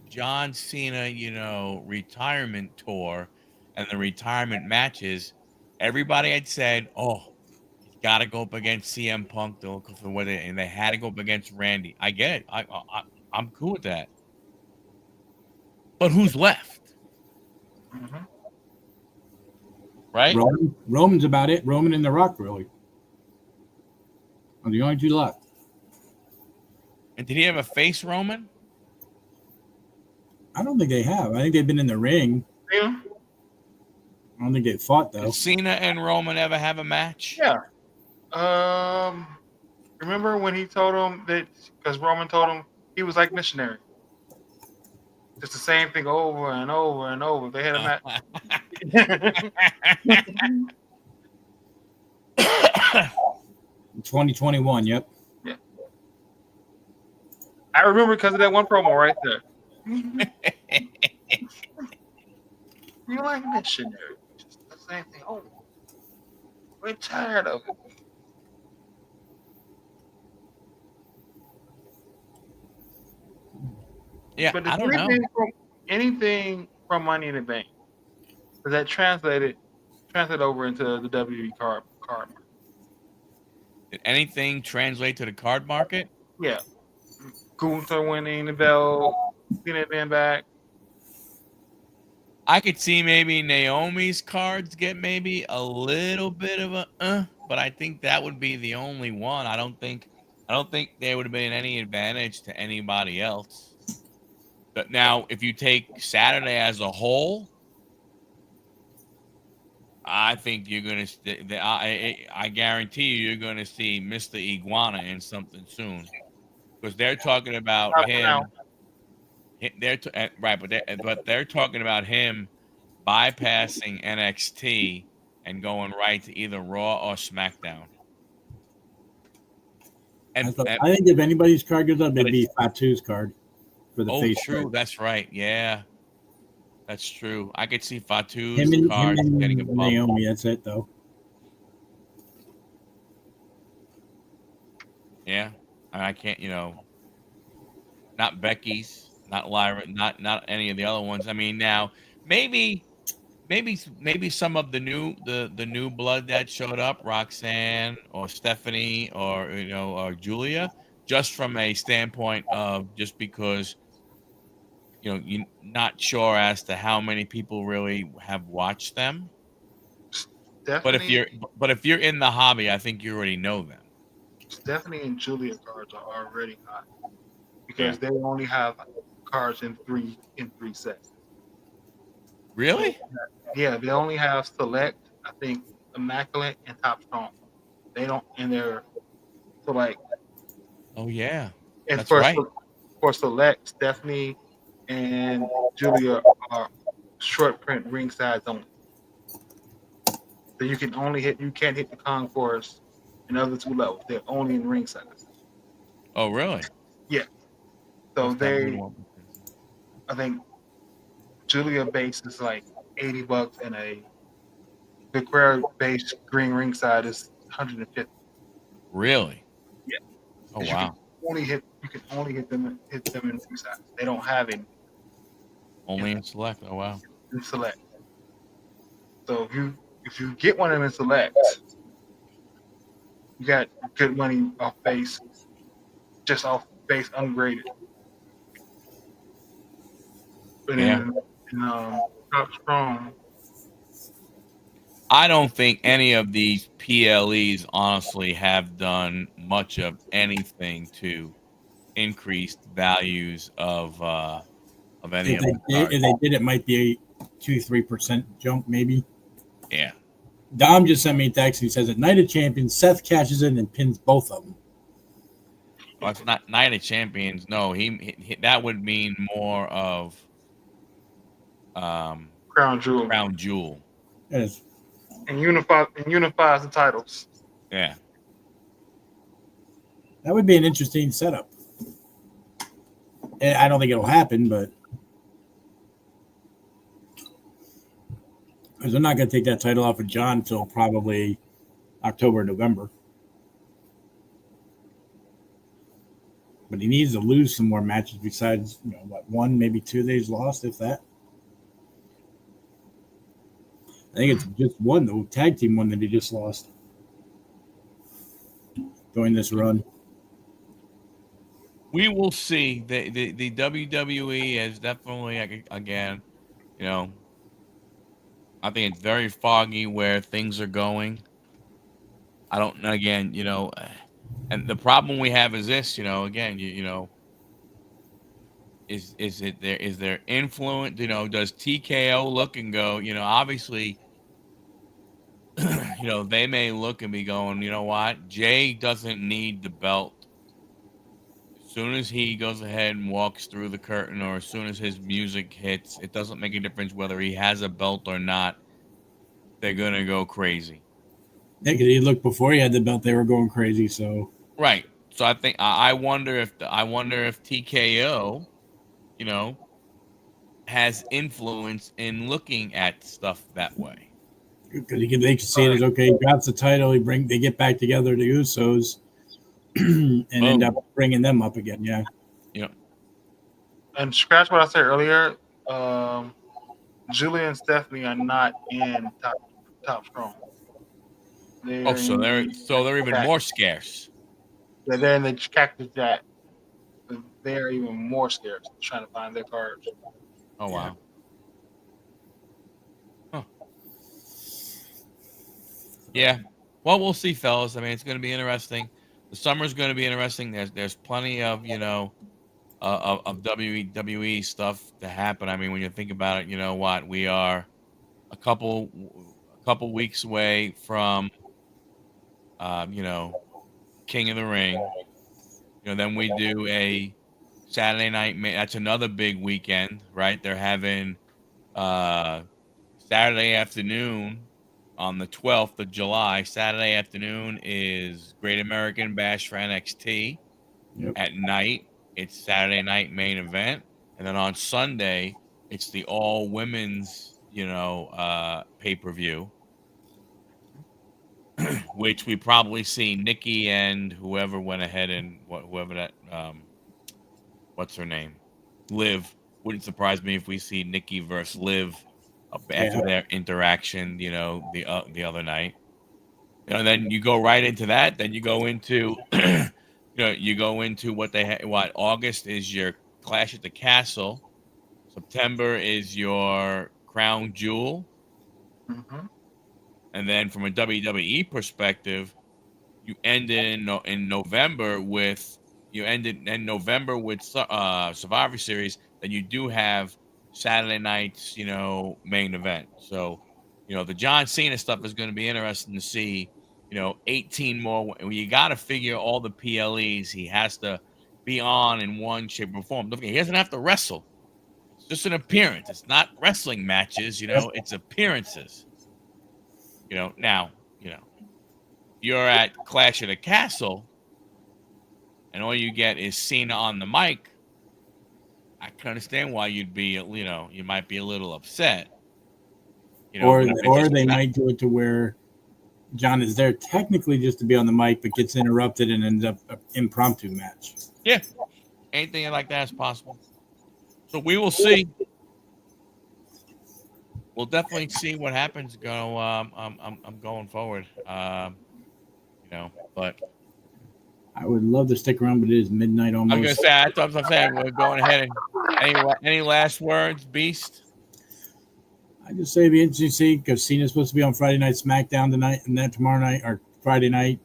John Cena, retirement tour and the retirement matches, everybody had said, oh, he's got to go up against CM Punk to look for what and they had to go up against Randy. I get it. I'm cool with that. But who's left? Mm-hmm. Right? Roman's about it. Roman and The Rock, really. Are the only two left. And did he have a face, Roman? I don't think they have. I think they've been in the ring. Yeah. I don't think they fought, though. Did Cena and Roman ever have a match? Yeah. Remember when he told him that, because Roman told him he was like missionary. Just the same thing over and over and over. They had a match. 2021, yep. Yeah. I remember because of that one promo right there. You like missionary. Just the same thing over. We're tired of it. Yeah, But I don't know. Anything from Money in the Bank, does that translate over into the WWE card market? Did anything translate to the card market? Yeah. Gunther winning the belt, Cena being back. I could see maybe Naomi's cards get maybe a little bit of a but I think that would be the only one. I don't think there would have been any advantage to anybody else. But now, if you take Saturday as a whole, I think you're going to. I guarantee you're going to see Mr. Iguana in something soon, because they're talking about him. But they're talking about him bypassing NXT and going right to either Raw or SmackDown. And I think if anybody's card goes up, it'd be Fatu's card for the face. True. Card. That's right. Yeah, that's true. I could see Fatu's card getting a bump. Naomi, that's it, though. Yeah, I can't. Not Becky's, not Lyra, not any of the other ones. I mean, now maybe some of the new blood that showed up, Roxanne or Stephanie or or Julia, just from a standpoint of just because you're not sure as to how many people really have watched them. Stephanie, But if you're in the hobby, I think you already know them. Stephanie and Julia cards are already hot because they only have cards in three sets. Really? Yeah, they only have Select, I think, Immaculate, and Top Strong. They don't, and they're so like. Oh yeah, and that's right. For Select, Stephanie and Julia are short print ring size only. So you can't hit the concourse and other two levels. They're only in ringside. Oh, really? Yeah. So What's that one? I think Julia base is like $80, and the Guerrero base green ringside is 150. Really? Yeah, Oh, because wow. you can only hit them in ringside. They don't have any Only in select. Oh, wow. in select. So if you get one of them in select, you got good money off base, just off base ungraded. But Yeah. in Top Strong, I don't think any of these PLEs honestly have done much of anything to increase values of any of the cards. If they did, it might be a 2-3% jump, maybe. Yeah. Dom just sent me a text. He says at Night of Champions, Seth cashes in and pins both of them. Well, it's not Night of Champions. No, he that would mean more of Crown Jewel, Crown Jewel. Yes. and unifies the titles. Yeah. That would be an interesting setup. And I don't think it'll happen, but because they're not going to take that title off of John until probably October, November. But he needs to lose some more matches besides, one, maybe 2 days lost, if that. I think it's just one, the tag team one that he just lost during this run. We will see. The WWE is definitely, again, I think it's very foggy where things are going. I don't know. Again, and the problem we have is this. Again, is there influence? Does TKO look and go? Obviously, they may look and be going. You know what? Jay doesn't need the belt. As soon as he goes ahead and walks through the curtain, or as soon as his music hits, it doesn't make a difference whether he has a belt or not. They're gonna go crazy. Yeah, because he looked before he had the belt, they were going crazy. So Right. So I think I wonder if TKO, has influence in looking at stuff that way. because they can see it as okay, he drops the title, they get back together, the Usos, and end up bringing them up again. Yeah. And scratch what I said earlier. Julia and Stephanie are not in top strong. So they're even more scarce. They're in the Cactus Jack. They're even more scarce trying to find their cards. Oh wow. Huh. Yeah. Well, we'll see, fellas. I mean, it's going to be interesting. The summer's going to be interesting. There's plenty of of WWE stuff to happen. I mean, when you think about it, we are a couple weeks away from King of the Ring. Then we do a Saturday night. That's another big weekend, right? They're having Saturday afternoon on the 12th of July. Saturday afternoon is Great American Bash for NXT. Yep. At night, it's Saturday night main event, and then on Sunday, it's the all women's, pay-per-view, which we probably see Nikki and whoever went ahead and whoever that what's her name, Liv. Wouldn't surprise me if we see Nikki versus Liv after their interaction, the other night. And then you go right into that. Then you go into what August is your Clash at the Castle. September is your Crown Jewel. Mm-hmm. And then from a WWE perspective, you end in November with Survivor Series. Then you do have Saturday night's main event. So the John Cena stuff is going to be interesting to see. 18 more. You got to figure all the PLEs he has to be on in one shape or form. He doesn't have to wrestle. It's just an appearance. It's not wrestling matches. It's appearances. Now, you're at Clash of the Castle, and all you get is Cena on the mic. I can understand why you'd be, you might be a little upset. Or they might do it to where John is there technically just to be on the mic, but gets interrupted and ends up an impromptu match. Yeah, anything like that is possible. So we will see. We'll definitely see what happens. I'm going forward. But I would love to stick around, but it is midnight almost. I was gonna say, I thought I'm saying we're going ahead. Any last words, Beast? I just say it'd be interesting to see because Cena's supposed to be on Friday Night SmackDown tonight and then tomorrow night or Friday night.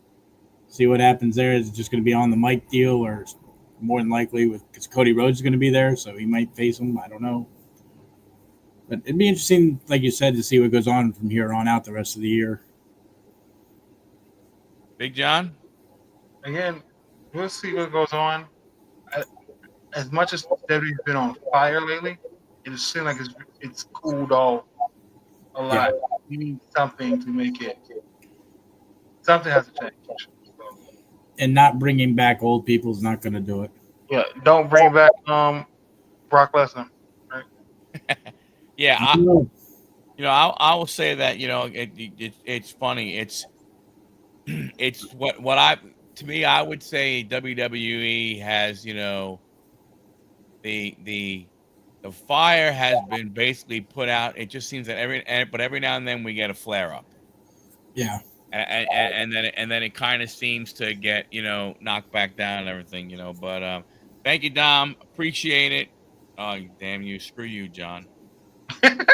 See what happens there. Is it just going to be on the mic deal or more than likely because Cody Rhodes is going to be there, so he might face him. I don't know. But it'd be interesting, like you said, to see what goes on from here on out the rest of the year. Big John? Again, we'll see what goes on. As much as WWE's been on fire lately, it just seems like it's cooled off a lot. You need something to make it. Something has to change. And not bringing back old people is not going to do it. Yeah, don't bring back Brock Lesnar. Right? Yeah, I will say that it's funny. It's what I would say WWE has the fire has been basically put out. It just seems that every now and then we get a flare up. Yeah. And then it kind of seems to get knocked back down and everything. But thank you, Dom. Appreciate it. Oh, damn you! Screw you, John. and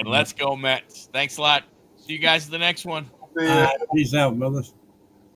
let's go Mets. Thanks a lot. See you guys in the next one. Peace out, brothers.